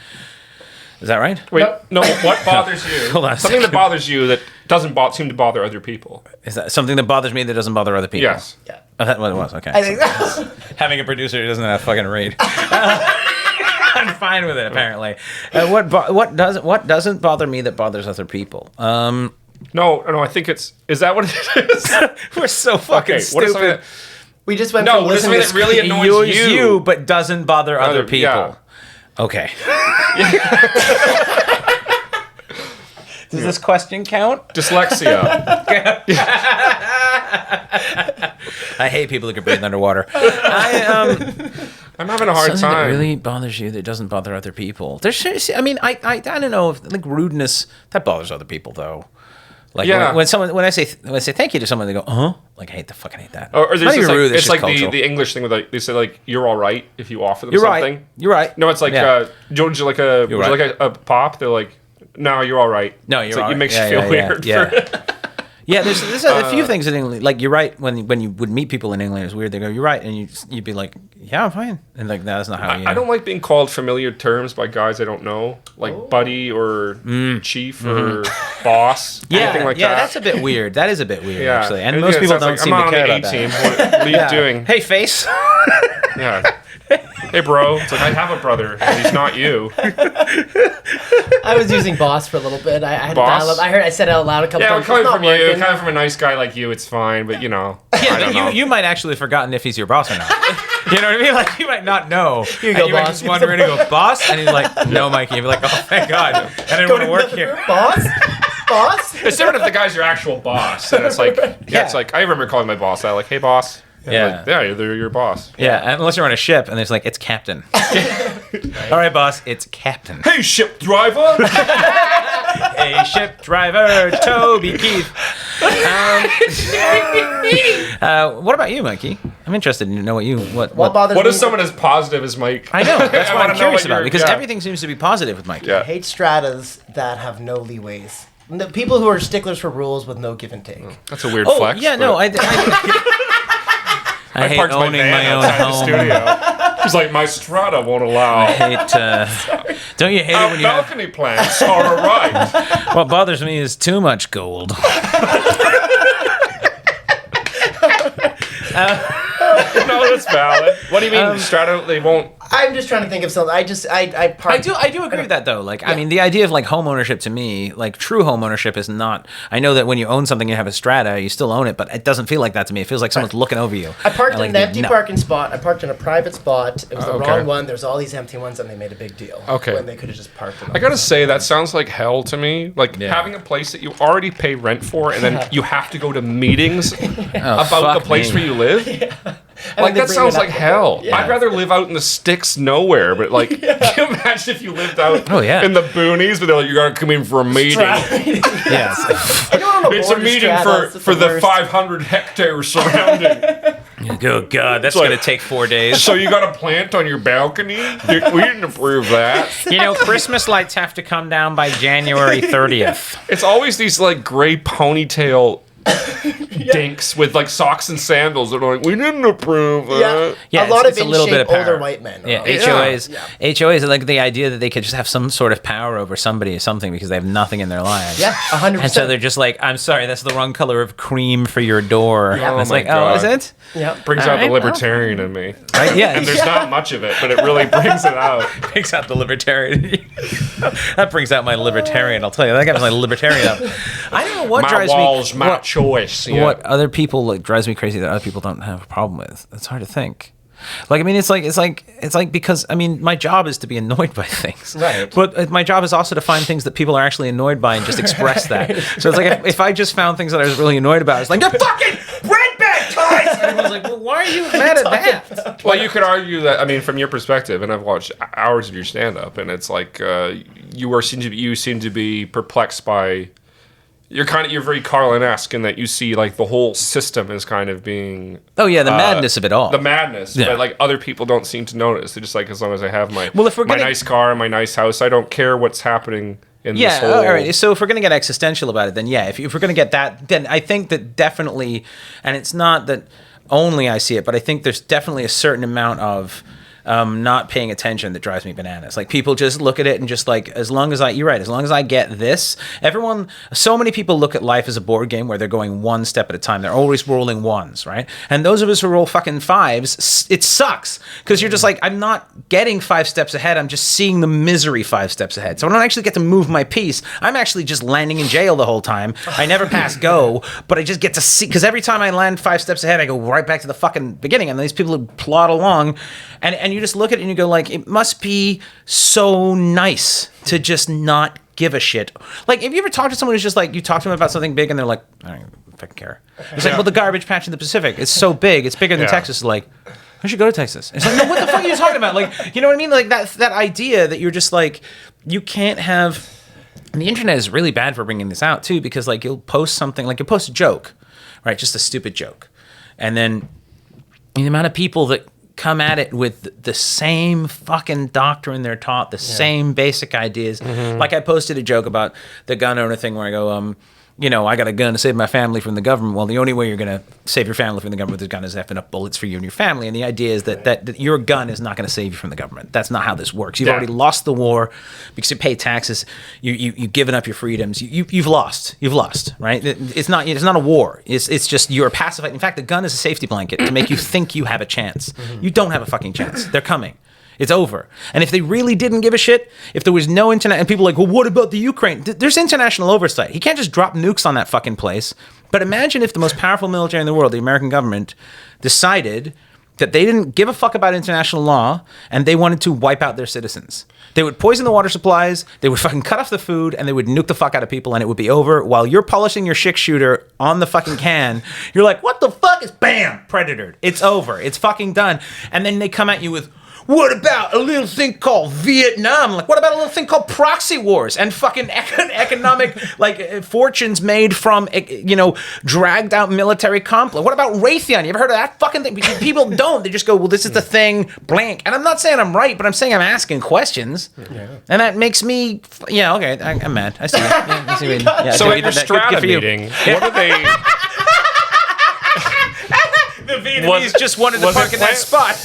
Is that right? Wait, no, what bothers you? Hold on a Something that second. bothers you that doesn't seem to bother other people. Is that something that bothers me that doesn't bother other people? Yes. Yeah. Oh, that's what it was. Okay. I think that's... Having a producer who doesn't have fucking read. I'm fine with it. Apparently. What doesn't bother me that bothers other people? No, I think it's... Is that what it is? We're so fucking Okay, what is something stupid. that... We just went No, from what is listening something to that really annoys you? but doesn't bother other people. yeah. Okay. Does this question count? Dyslexia. I hate people who can breathe underwater. I'm having a hard Something that time. really bothers you that doesn't bother other people. I mean, I don't know if like rudeness that bothers other people though. Like Yeah. when I say thank you to someone, they go, like I fucking hate that. Or there's Not this, even like, rude, it's just like cultural. the English thing with like they say like you're all right if you offer them You're something. right. You're right. No, it's like Yeah. would you like a You're would you right. like a pop? They're like, no, you're all right. No, It's you're like, right. it makes Yeah, you feel yeah, weird. yeah. For, Yeah, there's a few things in England. Like you're right when you would meet people in England, it's weird. They go, "You're right," and you'd be like, "Yeah, I'm fine," and like that's not how you. I don't like being called familiar terms by guys I don't know, like buddy or chief or boss, anything like yeah, that. that's a bit weird. That is a bit weird, yeah, actually. And yeah, most it people sounds don't like, seem I'm to on care the about A-team. that. What are you doing? Hey, face. Yeah. Hey, bro. It's like I have a brother, and he's not you. I was using boss for a little bit. I had Boss? to dial up. I said it out loud a couple Yeah, times. coming It's not from you, working. coming from a nice guy like you, it's fine. But I don't know. You might actually have forgotten if he's your boss or not. You know what I mean? Like you might not know. Here you go, and might boss. just wander in and go, boss, and he's like, no, Mikey. You'd be like, oh, thank God. I didn't want to work here. Boss? Boss? It's different if the guy's your actual boss, and it's like, it's like I remember calling my boss that, like, hey, boss. And Yeah. like, yeah, they're your boss. Yeah, unless you're on a ship and it's like, it's captain. All right, boss, it's captain. Hey, ship driver. Hey, ship driver, Toby Keith. What about you, Mikey? I'm interested to know what Bothers What me? is someone as positive as Mike? I know. That's I what wanna I'm know curious what about your- because yeah. everything seems to be positive with Mikey. Yeah. Hate stratas that have no leeways. The people who are sticklers for rules with no give and take. That's a weird Oh, flex. yeah, but no, I hate parked owning van my own outside the home. studio. He's like, my strata won't allow. Don't you hate it Our when you have, balcony plants are all right. what bothers me is too much gold. No, that's valid. What do you mean, strata? They won't. I'm just trying to think of something. I I do agree with that though. Like, I mean, the idea of like home ownership to me, like true home ownership is not. I know that when you own something, you have a strata, you still own it, but it doesn't feel like that to me. It feels like someone's looking over you. I parked And, in like, an empty no. parking spot. I parked in a private spot. It was the Okay. wrong one. There's all these empty ones, and they made a big deal. Okay. When they could have just parked it. I gotta say, that sounds like hell to me. Like Yeah. having a place that you already pay rent for, and then you have to go to meetings about fuck the place me. where you live. And Like they that bring sounds it up. like hell. Yeah. I'd rather live out in the sticks nowhere. But like, can you imagine if you lived out Oh, yeah. in the boonies? But they're like, you gotta come in for a meeting. Yes. It's a meeting for the 500 hectares surrounding. Oh God, that's like- gonna take 4 days. So you got a plant on your balcony? We didn't approve that. You know, Christmas lights have to come down by January 30th. It's always these like gray ponytail dinks with like socks and sandals that are like, we didn't approve that. Yeah, a lot it's of a little bit of older power. white men. Yeah, Right? HOAs are like the idea that they could just have some sort of power over somebody or something because they have nothing in their lives. Yeah, 100%. And so they're just like, I'm sorry, that's the wrong color of cream for your door. Yeah. And it's Oh my like, oh, is God. it? Yeah. Brings All out the right, well. libertarian in me. Right? Yeah, And there's not much of it, but it really brings it out. brings out the libertarian. That brings out my libertarian. I'll tell you, that gets my libertarian up. I don't know what My drives walls, me. my what- choice. Yeah. What other people like drives me crazy that other people don't have a problem with. It's hard to think. Like, I mean, it's like because I mean, my job is to be annoyed by things, Right. But my job is also to find things that people are actually annoyed by and just express that. So it's like if I just found things that I was really annoyed about, it's like the fucking bread bag ties. And everyone's like, well, why are you mad at that? Well, you could argue that. I mean, from your perspective, and I've watched hours of your stand-up, and it's like you seem to be perplexed by. You're very Carlin-esque in that you see like the whole system is kind of being. Oh yeah, the madness of it all. The madness, Yeah. but like other people don't seem to notice. They're just like, as long as I have my Well, if we're my getting- nice car and my nice house, I don't care what's happening in this Yeah, whole. all right. So if we're going to get existential about it, then yeah, if we're going to get that, then I think that definitely, and it's not that only I see it, but I think there's definitely a certain amount of not paying attention that drives me bananas. Like people just look at it and just like, you're right, as long as I get this, so many people look at life as a board game where they're going one step at a time. They're always rolling ones, right? And those of us who roll fucking fives, it sucks because you're just like, I'm not getting 5 steps ahead. I'm just seeing the misery 5 steps ahead. So I don't actually get to move my piece. I'm actually just landing in jail the whole time. I never pass go, but I just get to see, because every time I land 5 steps ahead, I go right back to the fucking beginning. And these people who plod along and you just look at it and you go like, it must be so nice to just not give a shit. Like, have you ever talked to someone who's just like, you talk to them about something big and they're like, I don't fucking care. It's like, well, the garbage patch in the Pacific, it's so big, it's bigger than Texas. It's like, I should go to Texas. It's like, no, what the fuck are you talking about? Like, you know what I mean? Like that idea that you're just like, you can't have. And the internet is really bad for bringing this out too, because like you'll post something, like you'll post a joke, right? Just a stupid joke, and then the amount of people that come at it with the same fucking doctrine they're taught, the same basic ideas. Like I posted a joke about the gun owner thing where I go, you know, I got a gun to save my family from the government. Well, the only way you're going to save your family from the government with this gun is having enough bullets for you and your family. And the idea is that your gun is not going to save you from the government. That's not how this works. You've already lost the war because you pay taxes. You've given up your freedoms. You've lost. You've lost, right? It's not a war. It's just you're pacified. In fact, the gun is a safety blanket to make you think you have a chance. You don't have a fucking chance. They're coming. It's over. And if they really didn't give a shit, if there was no internet, and people are like, well, what about the Ukraine? There's international oversight. He can't just drop nukes on that fucking place. But imagine if the most powerful military in the world, the American government, decided that they didn't give a fuck about international law and they wanted to wipe out their citizens. They would poison the water supplies, they would fucking cut off the food, and they would nuke the fuck out of people, and it would be over. While you're polishing your six shooter on the fucking can, you're like, what the fuck is bam, predatored. It's over. It's fucking done. And then they come at you with, what about a little thing called Vietnam? Like, what about a little thing called proxy wars and fucking economic, like, fortunes made from, you know, dragged out military conflict? What about Raytheon? You ever heard of that fucking thing? People don't. They just go, well, this is the thing, blank. And I'm not saying I'm right, but I'm saying I'm asking questions. Yeah. And that makes me, yeah, okay, I'm mad. I see that. Yeah, I see what you mean. Yeah, so at your strata meeting, what are they... The Vietnamese just wanted to park in that spot.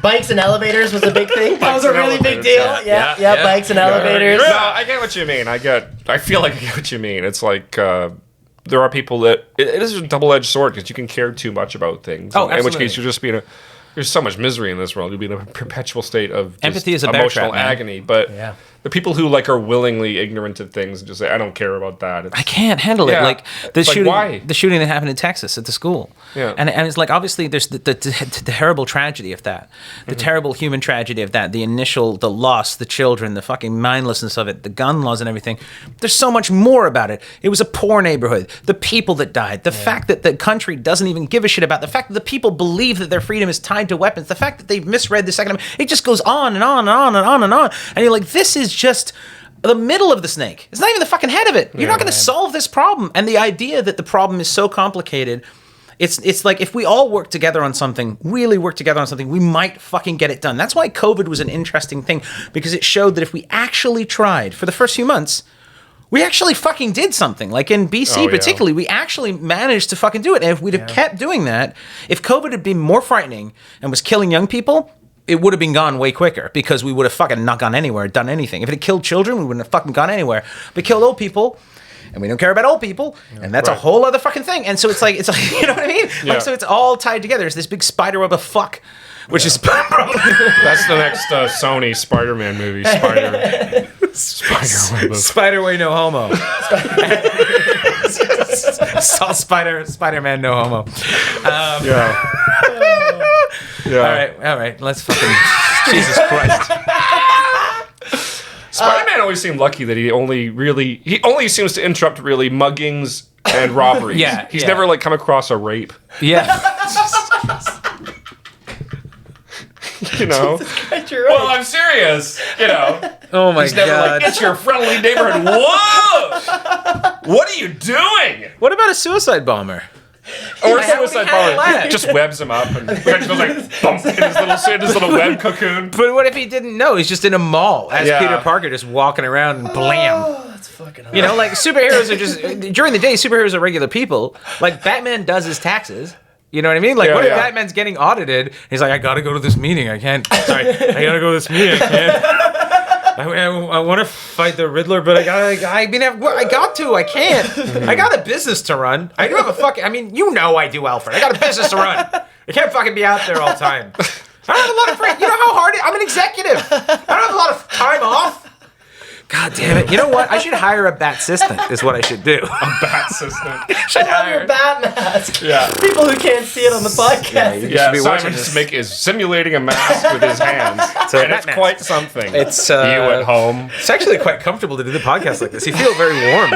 Bikes and elevators was a big thing. That was a really big deal. Yeah, bikes and elevators. No, I get what you mean. I feel like I get what you mean. It's like there are people that it is a double-edged sword because you can care too much about things. Oh, absolutely. In which case you're just being there's so much misery in this world. You'll be in a perpetual state of just empathy is a emotional bear trap, agony. But the people who like are willingly ignorant of things and just say, I don't care about that. I can't handle it. Like the shooting, why? The shooting that happened in Texas at the school. Yeah. And it's like, obviously there's the terrible tragedy of that, the terrible human tragedy of that, the loss, the children, the fucking mindlessness of it, the gun laws and everything. There's so much more about it. It was a poor neighborhood, the people that died, the fact that the country doesn't even give a shit about, the fact that the people believe that their freedom is tied to weapons, the fact that they've misread the Second Amendment. It just goes on and on and on and on and on. And you're like, this is just the middle of the snake. It's not even the fucking head of it. You're not going to solve this problem. And the idea that the problem is so complicated, it's like if we all work together on something, really work together on something, we might fucking get it done. That's why COVID was an interesting thing, because it showed that if we actually tried for the first few months, we actually fucking did something. Like in BC particularly, we actually managed to fucking do it. And if we'd have kept doing that, if COVID had been more frightening and was killing young people, it would have been gone way quicker because we would have fucking not gone anywhere, done anything. If it had killed children, we wouldn't have fucking gone anywhere. But it killed old people, and we don't care about old people, and that's a whole other fucking thing. And so it's like, you know what I mean? Yeah. Like, so it's all tied together. It's this big spider web of fuck, which is probably... That's the next Sony SpiderMan movie, Spider-Way No Homo. Saw Spider-Man No Homo. All right. Let's fucking... Jesus Christ. Spider-Man always seemed lucky that he only seems to interrupt really muggings and robberies. He's never like come across a rape. Yeah. You know? Well, I'm serious. You know? Oh my He's never God. like, it's your friendly neighborhood. Whoa! What are you doing? What about a suicide bomber? Or a suicide bomber just webs him up and just goes like bump in his little web cocoon. But what if he didn't know? He's just in a mall as Peter Parker, just walking around and blam. Oh, that's fucking hard. You know, like superheroes are just during the day. Superheroes are regular people. Like Batman does his taxes. You know what I mean? Like, what if Batman's getting audited? He's like, I gotta go to this meeting. I can't. Sorry, I gotta go to this meeting. I can't. I want to fight the Riddler, but I got to. I can't. I got a business to run. I do have a fucking. I mean, you know I do, Alfred. I got a business to run. I can't fucking be out there all the time. I don't have a lot of free. You know how hard I'm an executive. I don't have a lot of time off. God damn it. You know what? I should hire a bat assistant is what I should do. A bat system. I love your bat mask. Yeah. People who can't see it on the podcast. you Yeah, should be watching Simon this. is simulating a mask with his hands. So And that it's mask. quite something. It's you at home. It's actually quite comfortable to do the podcast like this. You feel very warm.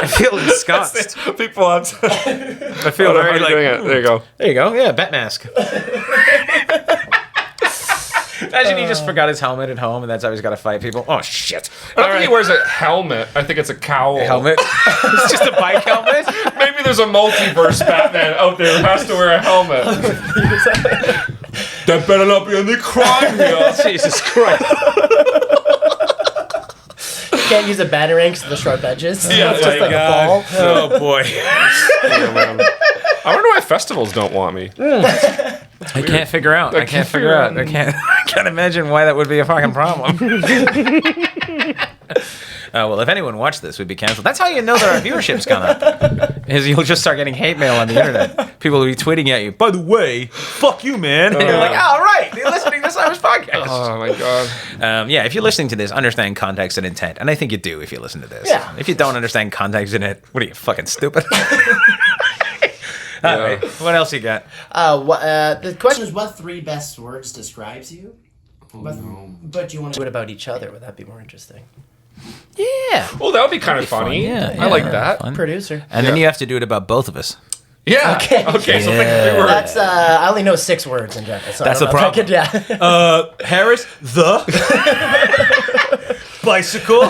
I feel ensconced. People outside. I feel very like. doing it. There you go. There you go. Yeah, bat mask. Imagine he just forgot his helmet at home, and that's how he's got to fight people. Oh shit! I don't think he wears a helmet. I think it's a cowl. Helmet. It's just a bike helmet. Maybe there's a multiverse Batman out there who has to wear a helmet. That better not be any crime here. Jesus Christ! Can't use a batarang because of the sharp edges. Yeah, it's just my like a ball. Oh boy! I wonder why festivals don't want me. I can't figure out. I can't figure out. I can't imagine why that would be a fucking problem. Well, if anyone watched this, we'd be canceled. That's how you know that our viewership's gone up. Is you'll just start getting hate mail on the internet. People will be tweeting at you. By the way, fuck you, man. And you're like, oh, right. You're listening to Simon's podcast. Oh my god. Yeah, if you're listening to this, understand context and intent. And I think you do if you listen to this. Yeah. If you don't understand context in it, what are you, fucking stupid? All right. What else you got? The question is, what 3 best words describes you? But you want to do it about each other. Would that be more interesting? Yeah. Well, that would be kind of funny. Yeah, I like yeah, that. fun. Producer. And then you have to do it about both of us. Yeah. Okay. Okay. So think Yeah. of 3 words. That's I only know 6 words in general. So That's I don't the know if I problem. could- yeah. Harris, bicycle,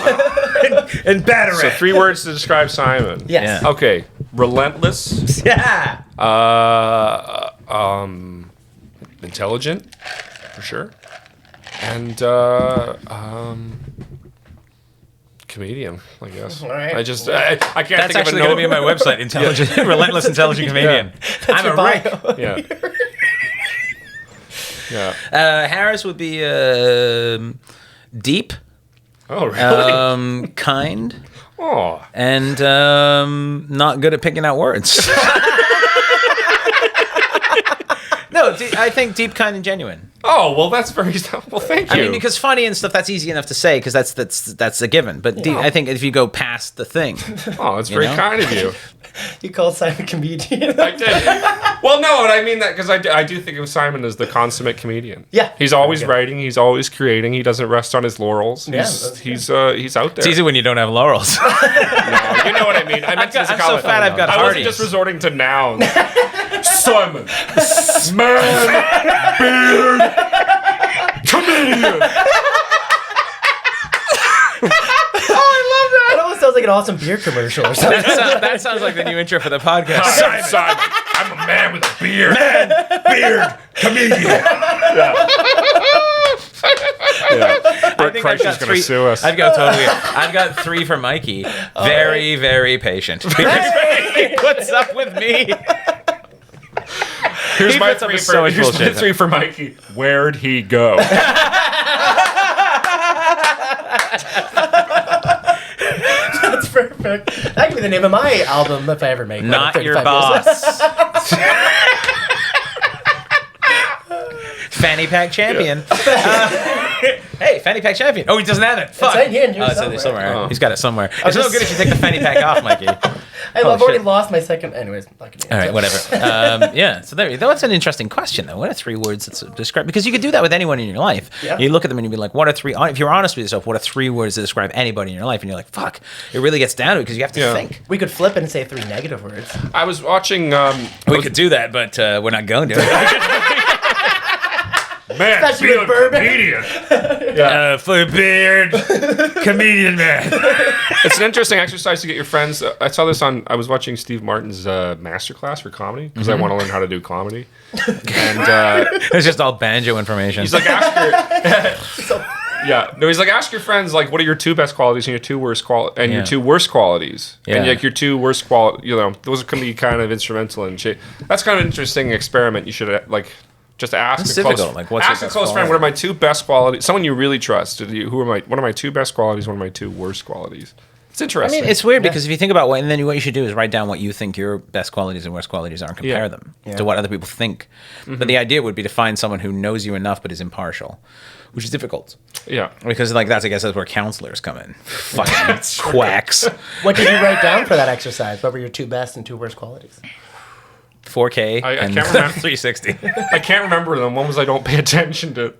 and battery. So 3 words to describe Simon. Yes. Yeah. Okay. Relentless. Yeah. Intelligent, for sure. And comedian, I guess. All right. I can't That's think of actually a going to be on my website. Intelligent, relentless, intelligent comedian. I'm a your bio. Rick. Yeah. Yeah. Harris would be deep, Oh, really? kind, Oh. and not good at picking out words. No, I think deep, kind, and genuine. Oh, well, that's very... Well, thank you. I mean, because funny and stuff, that's easy enough to say because that's a given. But deep, I think if you go past the thing, Oh, that's very know? kind of you. You called Simon comedian. I did. Well, no, and I mean that because I do think of Simon as the consummate comedian. Yeah. He's always writing. He's always creating. He doesn't rest on his laurels. Yeah, He's out there. it's easy when you don't have laurels. No, you know what I mean. I meant I'm so fat I've got I wasn't Hardee's. just resorting to nouns. Simon, man, beard, comedian. That almost sounds like an awesome beer commercial or something. that sounds like the new intro for the podcast. Simon, I'm a man with a beard. Beard, comedian. Bert Kreischer's going to sue us. I've got 3 for Mikey. Very, very patient. What's up with me? Here's He my puts up 3 with so much here's my bullshit. 3 for Mikey. Where'd he go? That's perfect. That could be the name of my album if I ever make one. Not in your 35 years. boss. Fanny pack champion. Hey, fanny pack champion. Oh, he doesn't have it. Fuck. right here in here Oh, it's in there somewhere. somewhere. He's got it somewhere. It's no just- good if you take the fanny pack off, Mikey. I've Holy already shit. lost my second. Anyways, not gonna All right, answer. whatever. Yeah, so there. That's an interesting question, though. What are 3 words that describe? Because you could do that with anyone in your life. Yeah. You look at them and you'd be like, "What are 3?" If you're honest with yourself, what are 3 words that describe anybody in your life? And you're like, "Fuck!" It really gets down to it because you have to Yeah. think. We could flip it and say 3 negative words. I was watching. We could do that, but we're not going to. Man, Especially with bourbon. comedian. For beard, comedian man. It's an interesting exercise to get your friends. I saw this on. I was watching Steve Martin's masterclass for comedy because I want to learn how to do comedy. And It's just all banjo information. he's like, ask your. Yeah, no, he's like, ask your friends, like, what are your 2 best qualities and your 2 worst your Yeah. 2 worst qualities, and Yeah. like your 2 worst those can be kind of instrumental in shit. That's kind of an interesting experiment. You should just ask It's a close, difficult, like, what's your ask a best close friend. quality? What are my 2 best qualities? Someone you really trust. What are my 2 best qualities? What are my 2 worst qualities? It's interesting. I mean, it's weird because if you think about what you should do is write down what you think your best qualities and worst qualities are and compare them to what other people think. But the idea would be to find someone who knows you enough but is impartial, which is difficult. Yeah. Because I guess that's where counselors come in. Fucking quacks. What did you write down for that exercise? What were your 2 best and 2 worst qualities? 4K I and can't remember. 360. I can't remember them. One was I don't pay attention to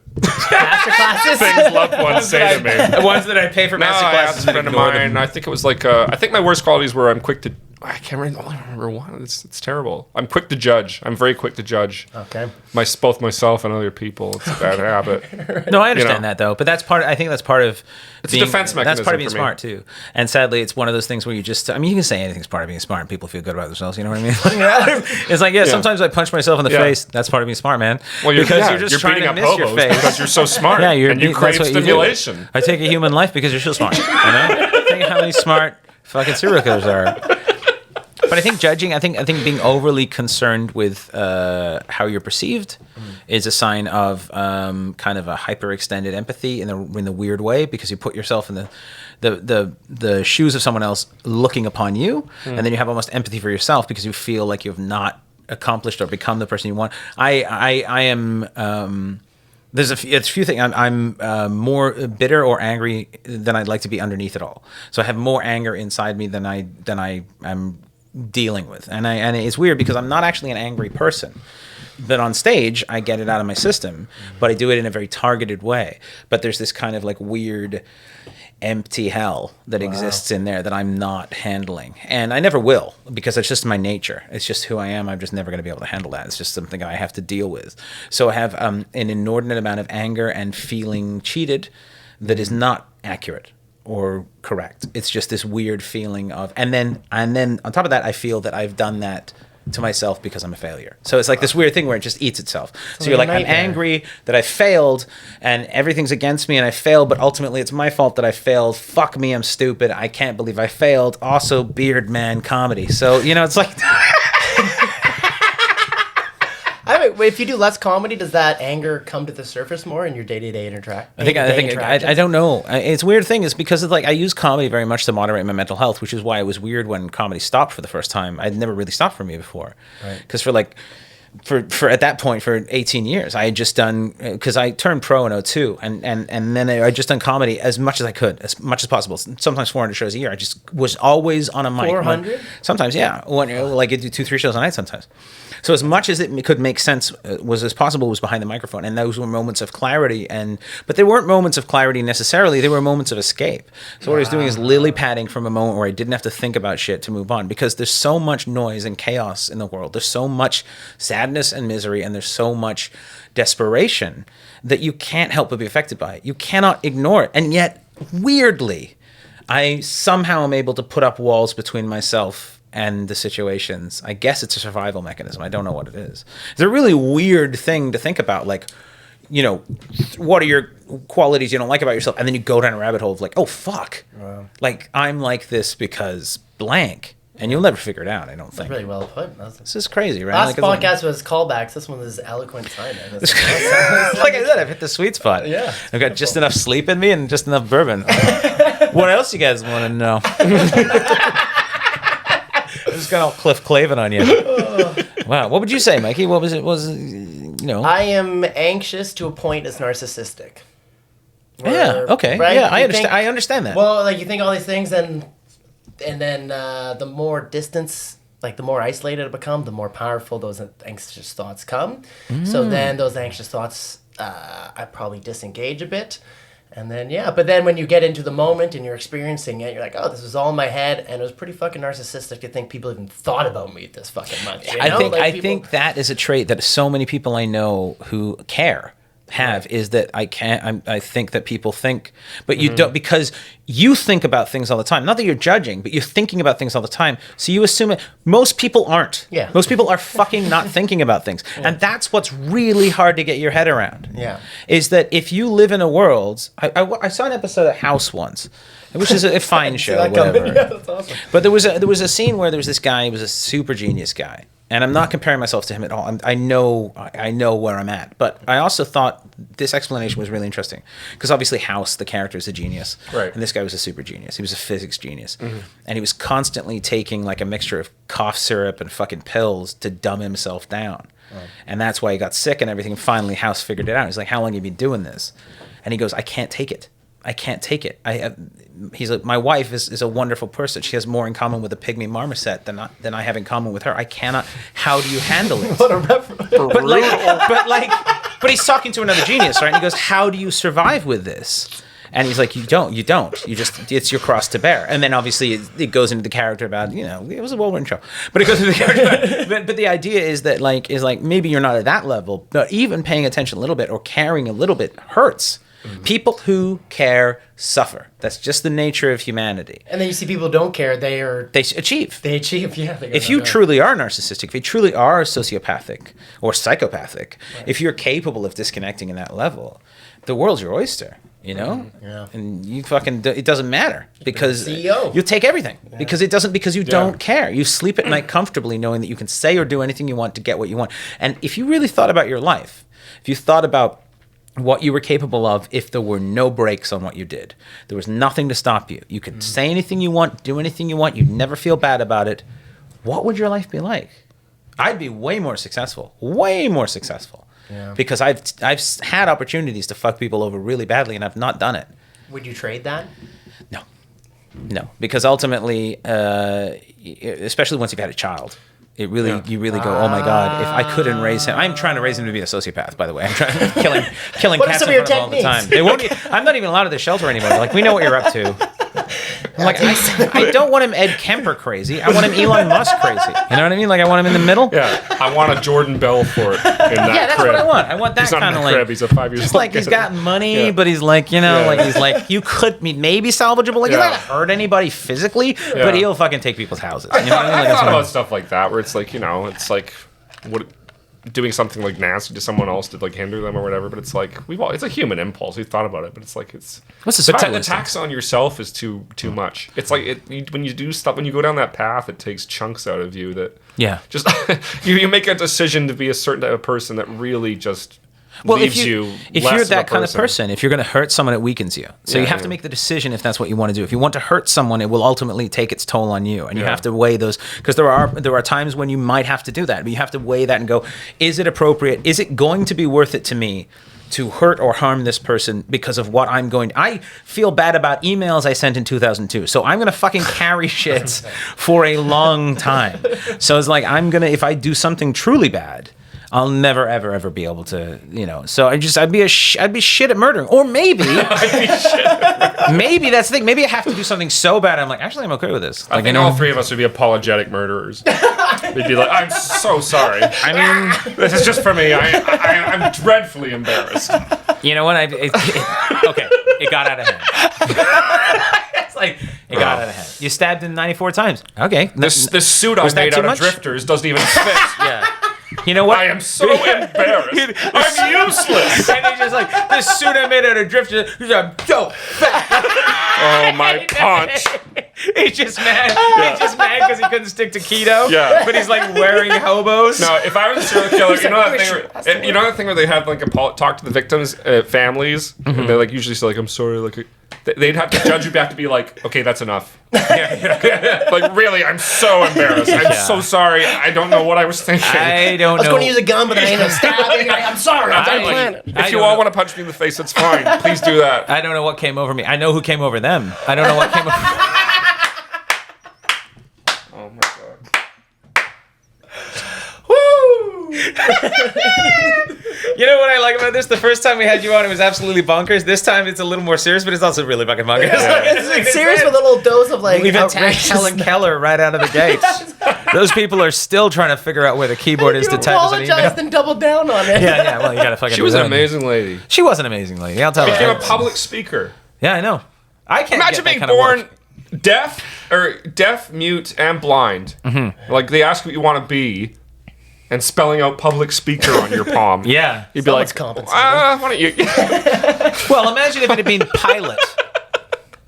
Master classes? things loved ones say to me. The ones that I pay for No, master I classes asked a friend of mine. I think it was like I think my worst qualities were I'm quick to. I can't only remember one. It's terrible. I'm quick to judge. I'm very quick to judge. Okay. Both myself and other people. It's a bad habit. No, I understand that though, but that's part. I think that's part of. It's a defense mechanism. That's part of being for me. smart too. And sadly, it's one of those things where you just. I mean, you can say anything's part of being smart, and people feel good about themselves. You know what I mean? It's like sometimes I punch myself in the face. That's part of being smart, man. Well, you're just trying beating to up miss your face because you're so smart. Yeah, and you crave that's what stimulation. You do. I take a human life because you're so smart. You know? Think of how many smart fucking serial killers there are. But I think judging, I think being overly concerned with how you're perceived is a sign of kind of a hyperextended empathy in the weird way, because you put yourself in the shoes of someone else looking upon you, and then you have almost empathy for yourself because you feel like you've not accomplished or become the person you want. I am. There's a few things. I'm more bitter or angry than I'd like to be underneath it all. So I have more anger inside me than I am dealing with, and it's weird because I'm not actually an angry person, but on stage I get it out of my system, but I do it in a very targeted way. But there's this kind of like weird empty hell that exists in there that I'm not handling, and I never will, because it's just my nature. It's just who I am. I'm just never going to be able to handle that. It's just something I have to deal with. So I have an inordinate amount of anger and feeling cheated that is not accurate or correct. It's just this weird feeling of, and then on top of that, I feel that I've done that to myself because I'm a failure. So it's like this weird thing where it just eats itself. So you're like, I'm angry that I failed and everything's against me and I failed, but ultimately it's my fault that I failed. Fuck me, I'm stupid. I can't believe I failed. Also, beard man comedy. So, it's like... If you do less comedy, does that anger come to the surface more in your day-to-day I don't know. It's a weird thing. It's because I use comedy very much to moderate my mental health, which is why it was weird when comedy stopped for the first time. I'd never really stopped for me before, because for at that point for 18 years I had just done, because I turned pro in 2002, and then I just done comedy as much as I could, as much as possible. Sometimes 400 shows a year. I just was always on a mic. 400? Sometimes, yeah. I do 2-3 shows a night sometimes. So as much as it could make sense was behind the microphone, and those were moments of clarity. But they weren't moments of clarity necessarily. They were moments of escape. So what I was doing is lily padding from a moment where I didn't have to think about shit to move on, because there's so much noise and chaos in the world. There's so much sadness and misery, and there's so much desperation that you can't help but be affected by it. You cannot ignore it. And yet, weirdly, I somehow am able to put up walls between myself and the situations. I guess it's a survival mechanism. I don't know what it is. It's a really weird thing to think about, what are your qualities you don't like about yourself? And then you go down a rabbit hole of oh, fuck. Wow. I'm like this because blank. And you'll never figure it out, I don't think. That's really well put. This is crazy, right? Last podcast was callbacks. This one is eloquent timing. Like I said, I've hit the sweet spot. Yeah. I've got just enough sleep in me and just enough bourbon. What else you guys want to know? I just got all Cliff Clavin on you. Wow. What would you say, Mikey? What was it? I am anxious to a point as narcissistic. Okay. Right? Yeah, I understand that. Well, you think all these things, and then the more distance, the more isolated I become, the more powerful those anxious thoughts come. So then those anxious thoughts, I probably disengage a bit. And then, but then when you get into the moment and you're experiencing it, you're like, oh, this was all in my head, and it was pretty fucking narcissistic to think people even thought about me this fucking much. I think that is a trait that so many people I know who care have, is that I think that people think, but you don't, because you think about things all the time. Not that you're judging, but you're thinking about things all the time. So you assume it. Most people aren't. Yeah. Most people are fucking not thinking about things. Yeah. And that's what's really hard to get your head around. Yeah. Is that if you live in a world, I saw an episode of House once, which is a fine show, whatever. Yeah, that's awesome. But there was a scene where there was this guy, he was a super genius guy. And I'm not comparing myself to him at all. I know where I'm at. But I also thought this explanation was really interesting. Because obviously House, the character, is a genius. Right. And this guy was a super genius. He was a physics genius. And he was constantly taking like a mixture of cough syrup and fucking pills to dumb himself down. And that's why he got sick and everything. And finally House figured it out. He's like, how long have you been doing this? And he goes, I can't take it. I can't take it. He's like, my wife is a wonderful person. She has more in common with a pygmy marmoset than I have in common with her. I cannot. How do you handle it? What a reference. But he's talking to another genius, right? And he goes, how do you survive with this? And he's like, you don't. You just, it's your cross to bear. And then obviously it goes into the character about, it was a well-written show. But it goes into the character but the idea is that maybe you're not at that level, but even paying attention a little bit or caring a little bit hurts. People who care suffer. That's just the nature of humanity. And then you see people who don't care. They achieve. Yeah. If you truly are narcissistic, if you truly are sociopathic or psychopathic, if you're capable of disconnecting in that level, the world's your oyster. Yeah. And you it doesn't matter because CEO. you'll take everything because you don't care. You sleep at night comfortably knowing that you can say or do anything you want to get what you want. And if you really thought about your life, if you thought about what you were capable of if there were no brakes on what you did, there was nothing to stop you. You could say anything you want, do anything you want. You'd never feel bad about it. What would your life be like? I'd be way more successful. Yeah. Because I've had opportunities to fuck people over really badly, and I've not done it. Would you trade that? No, because ultimately, especially once you've had a child, you really go, oh my God, if I couldn't raise him. I'm trying to raise him to be a sociopath, by the way. I'm trying killing What are cats some in of front your of him all the time. They won't. I'm not even allowed at the shelter anymore. They're like, we know what you're up to. I'm like, I don't want him Ed Kemper crazy. I want him Elon Musk crazy. You know what I mean? Like, I want him in the middle. Yeah, I want a Jordan Belfort in that Yeah, that's crib. what I want. I want that kind of like. Crib. He's a 5 years Just old. like he's got money, Yeah. but he's like, he's like, you could be maybe salvageable. Like, he's not gonna hurt anybody physically, but he'll fucking take people's houses. You know what I mean? Like, I that's thought what about stuff like that, where it's like, it's like, what, doing something like nasty to someone else to like hinder them or whatever. But it's like it's a human impulse. We've thought about it, but it's like What's the the survival tax on yourself is too much. It's like when you do stuff, when you go down that path, it takes chunks out of you that just you make a decision to be a certain type of person that really just. If you're that kind of person, if you're going to hurt someone, it weakens you. So you have to make the decision if that's what you want to do. If you want to hurt someone, it will ultimately take its toll on you, and you have to weigh those, because there are times when you might have to do that, but you have to weigh that and go, is it appropriate? Is it going to be worth it to me to hurt or harm this person because of what I'm going to... I feel bad about emails I sent in 2002, so I'm going to fucking carry shits for a long time. So it's like, if I do something truly bad, I'll never, ever, ever be able to, So I'd be shit at murdering, or maybe, maybe that's the thing. Maybe I have to do something so bad. I'm like, actually, I'm okay with this. I think all three of us would be apologetic murderers. They'd be like, I'm so sorry. I mean, this is just for me. I'm dreadfully embarrassed. You know what? Okay, it got out of hand. It's like it got out of hand. You stabbed him 94 times. Okay, this suit I made out of drifters doesn't even fit. Yeah. You know what? I am so embarrassed. I'm useless. And he's just like, this suit I made out of drifters. He's like, so fat. Oh, my punch. He's just mad. He's just mad because he couldn't stick to keto. Yeah. But he's like wearing hobos. No, if I was a serial killer, you know that thing where they have like talk to the victims' families, and they like usually say like, I'm sorry, like. They'd have to judge you back to be like, okay, that's enough. Like, really, I'm so embarrassed. I'm so sorry. I don't know what I was thinking. I don't know. I was going to use a gun, but I ended up stabbing. I'm sorry. I'm done planning. If you all want to punch me in the face, that's fine. Please do that. I don't know what came over me. I know who came over them. I don't know what came over Oh, my God. Woo! You know what I like about this? The first time we had you on, it was absolutely bonkers. This time, it's a little more serious, but it's also really fucking bonkers. Yeah. It's serious with a little dose of like. We've attacked Helen Keller right out of the gates. Those people are still trying to figure out where the keyboard is to type us an email. Apologized and doubled down on it. Yeah. Well, you gotta fucking. She was an amazing lady. She was an amazing lady. I'll tell you. Became a public speaker. Yeah, I know. I can't imagine being born deaf, mute, and blind. Mm-hmm. Like they ask what you want to be. And spelling out public speaker on your palm. Yeah. You'd be like, compensated. Why don't you... Well, imagine if it had been pilot.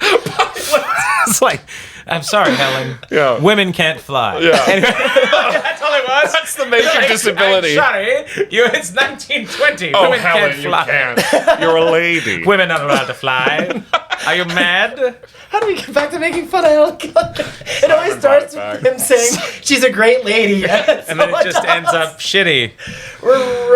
It's like, I'm sorry, Helen. Yeah. Women can't fly. Yeah. Anyway, that's all I it was? That's the major disability. I'm sorry, it's 1920. Oh, Women Helen, can't you fly. can't. You're a lady. Women not allowed to fly. Are you mad? How do we get back to making fun of Helen Keller? It always starts brought it with him saying she's a great lady. And then it just ends up shitty.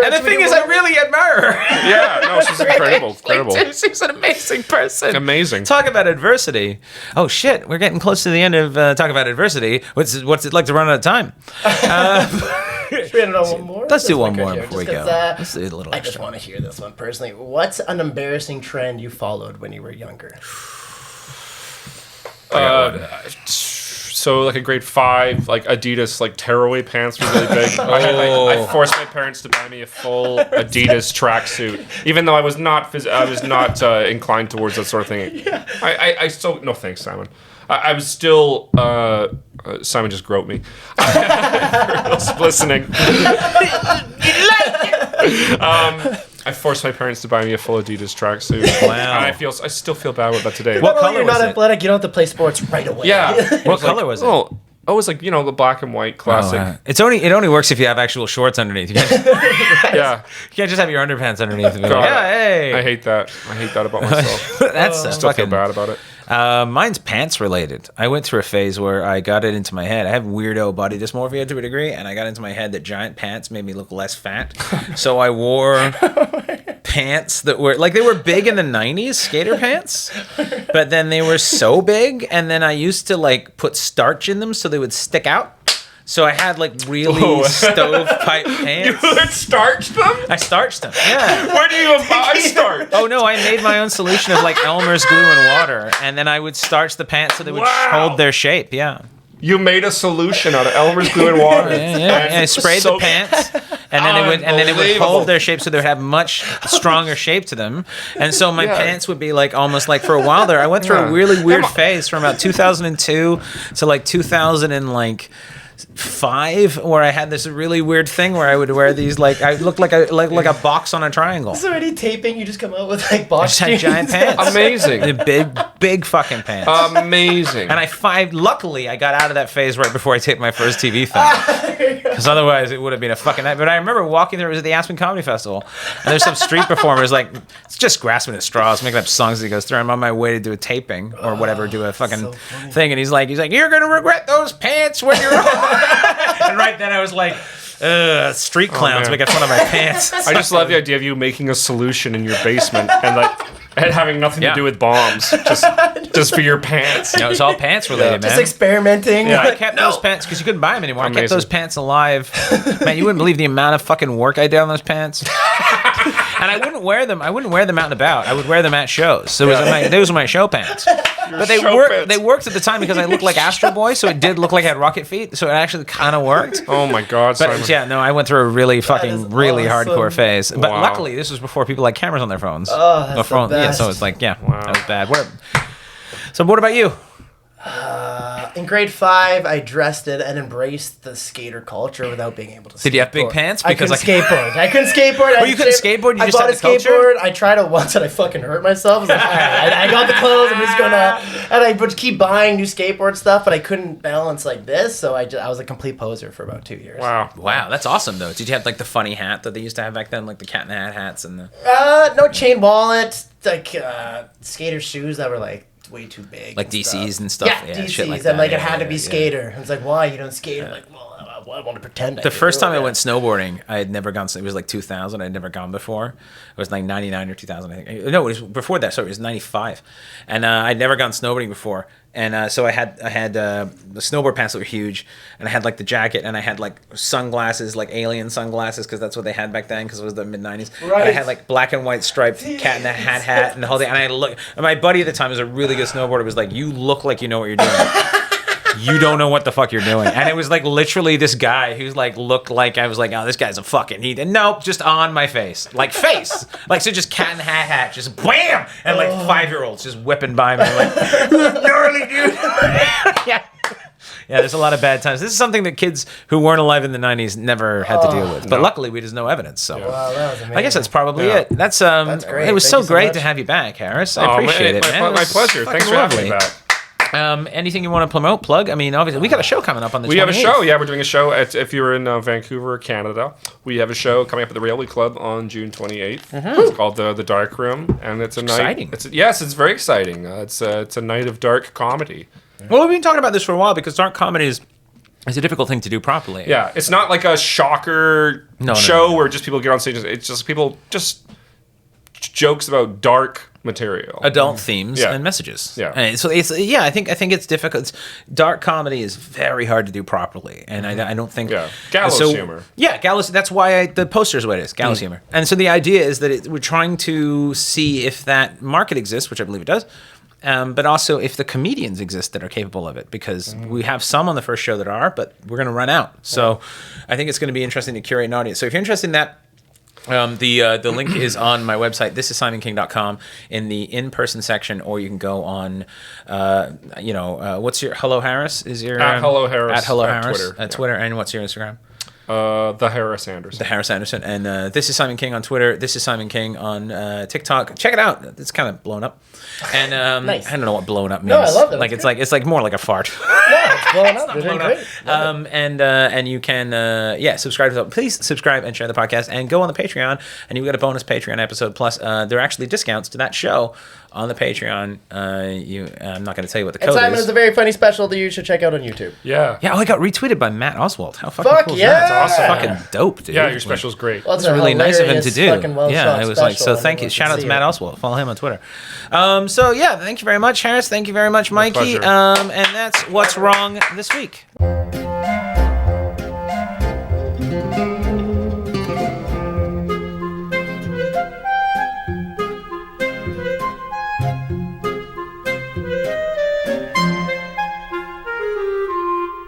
And the thing is, I really admire her. Yeah, no, she's incredible. Incredible. She's an amazing person. Amazing. Talk about adversity. Oh shit, we're getting close to the end of Talk About Adversity. What's it like to run out of time? Should we do one more? Let's do This one good more here, before we just go. 'cause, Let's do a little I just extra. want to hear this one personally. What's an embarrassing trend you followed when you were younger? So like in grade 5, like Adidas like tearaway pants were really big. I forced my parents to buy me a full Adidas tracksuit, even though I was not inclined towards that sort of thing. I still no thanks, Simon. I was still Simon just groped me. For those listening. I forced my parents to buy me a full Adidas tracksuit. Wow. And I still feel bad about that today. What color You're was not it? athletic. You don't have to play sports right away. Yeah. What color was it? Oh, it was like, the black and white classic. It only works if you have actual shorts underneath. You can't, Yeah. you can't just have your underpants underneath. And be like, God, yeah, hey. I hate that. I hate that about myself. That's I still feel fucking bad about it. Mine's pants related. I went through a phase where I got it into my head. I have weirdo body dysmorphia to a degree, and I got into my head that giant pants made me look less fat. So I wore pants that were like, they were big in the 90s, skater pants, but then they were so big, and then I used to like put starch in them so they would stick out. So I had like really stovepipe pants. You starched them? I starched them. Yeah. Where do you buy starch? Oh no, I made my own solution of like Elmer's glue and water, and then I would starch the pants so they would Wow. hold their shape. Yeah. You made a solution out of Elmer's glue and water. Yeah. And I sprayed the pants, and then it would hold their shape, so they would have much stronger shape to them. And so my pants would be like almost like, for a while there, I went through a really weird phase from about 2002 to like 2005, where I had this really weird thing where I would wear these like, I looked like a box on a triangle. Is there any taping? You just come out with like I box just had giant jeans? pants. Amazing. Big fucking pants. Amazing. And luckily I got out of that phase right before I taped my first TV thing. Because otherwise it would have been a fucking night. But I remember walking there, it was at the Aspen Comedy Festival, and there's some street performers like, it's just grasping at straws, making up songs as he goes through. I'm on my way to do a taping or whatever, do a fucking thing, and he's like, you're gonna regret those pants when you're older. And right then I was like, street clowns man. making fun of my pants. I just love the idea of you making a solution in your basement and having nothing to do with bombs, just for your pants. No, it's all pants related, man. Just experimenting. I kept those pants because you couldn't buy them anymore. I kept Amazing. those pants alive. Man, you wouldn't believe the amount of fucking work I did on those pants. And I wouldn't wear them out and about. I would wear them at shows. So those were my show pants. But they worked at the time because I looked like Astro Boy, so it did look like I had rocket feet. So it actually kind of worked. Oh my God, Simon. But yeah, no, I went through a really fucking really awesome. hardcore phase. But Wow. luckily, this was before people had cameras on their phones. Oh, that's the Yeah, best. so it's like, yeah, Wow. that was bad. So what about you? In grade 5, I dressed it and embraced the skater culture without being able to skateboard. Did you have big pants? I couldn't skateboard. I couldn't skateboard. Oh, you couldn't skateboard? You I just bought had a the culture? skateboard. I tried it once and I fucking hurt myself. I was like, all right, I got the clothes. I'm just gonna... And I would keep buying new skateboard stuff, but I couldn't balance like this, so I was a complete poser for about 2 years. Wow. Wow, that's awesome though. Did you have like the funny hat that they used to have back then, like the cat in the hat hats and the No chain wallet, like skater shoes that were like way too big. like and DCs and stuff? Yeah, DCs, shit like and that. like it Yeah, had to yeah, be yeah. skater. It's like, why you don't skate? I'm like, well, I want to pretend. The first time I went snowboarding, I had never gone. It was like 2000. I had never gone before. It was like 99 or 2000. I think. No, it was before that. Sorry, it was 95, and I'd never gone snowboarding before. And so I had the snowboard pants that were huge, and I had like the jacket, and I had like sunglasses, like alien sunglasses, because that's what they had back then, because it was the mid 90s. Right. And I had like black and white striped cat in the hat, and the whole thing. And my buddy at the time was a really good snowboarder. Was like, you look like you know what you're doing. You don't know what the fuck you're doing. And it was like literally this guy who's like looked like I was like, oh, this guy's a fucking nope, just on my face. Like face. Like so just cat in the hat, just wham! And like 5-year-olds just whipping by me like gnarly dude. Yeah. Yeah, there's a lot of bad times. This is something that kids who weren't alive in the 90s never had to deal with. But luckily we just no evidence. So Wow, that was amazing. I guess that's probably it. That's great. It was Thank so you so great much. to have you back, Harris. I appreciate it, man. My It was pleasure. Thanks for fucking having me lovely. back. Anything you want to promote, plug? I mean, obviously, we got a show coming up on the 28th. We have a show. Yeah, we're doing a show. If you're in Vancouver, Canada, we have a show coming up at the Railway Club on June 28th. It's called the Dark Room, and it's a Exciting. night. Yes, it's very exciting. It's a night of dark comedy. Well, we've been talking about this for a while because dark comedy is a difficult thing to do properly. Yeah, it's not like a shocker show where just people get on stage. It's just people jokes about dark material, adult themes and messages. Yeah. And so it's I think it's difficult. Dark comedy is very hard to do properly, and I don't think gallows humor. Yeah, gallows. That's why the poster is what it is, gallows humor. And so the idea is that we're trying to see if that market exists, which I believe it does. But also if the comedians exist that are capable of it, because we have some on the first show that are, but we're going to run out. So I think it's going to be interesting to curate an audience. So if you're interested in that, the link is on my website, thisissImonking.com, in the in-person section, or you can go on, what's your Hello Harris? Is your at Hello Harris at Hello at Harris Twitter. at Twitter, and what's your Instagram? The Harris Anderson. The Harris Anderson. And This is Simon King on Twitter. This is Simon King on TikTok. Check it out. It's kind of blown up. And Nice. I don't know what blown up means. No, I love it. Like it's like more like a fart. No, it's blowing up. They're doing great. And you can subscribe to the, please subscribe and share the podcast, and go on the Patreon, and you get a bonus Patreon episode. Plus there are actually discounts to that show on the Patreon. I'm not going to tell you what the And code Simon is. is a very funny special that you should check out on YouTube. Yeah. Yeah, I got retweeted by Matt Oswald. How fucking Fuck cool is yeah! that? That's It's awesome. fucking dope, dude. Yeah, your special's great. Well, It's really nice of him to do. fucking well Yeah, shot it was like, special, so and thank you. everyone Shout can out to see Matt it. Oswald. Follow him on Twitter. Thank you very much, Harris. Thank you very much, Mikey. pleasure. And that's what's wrong this week.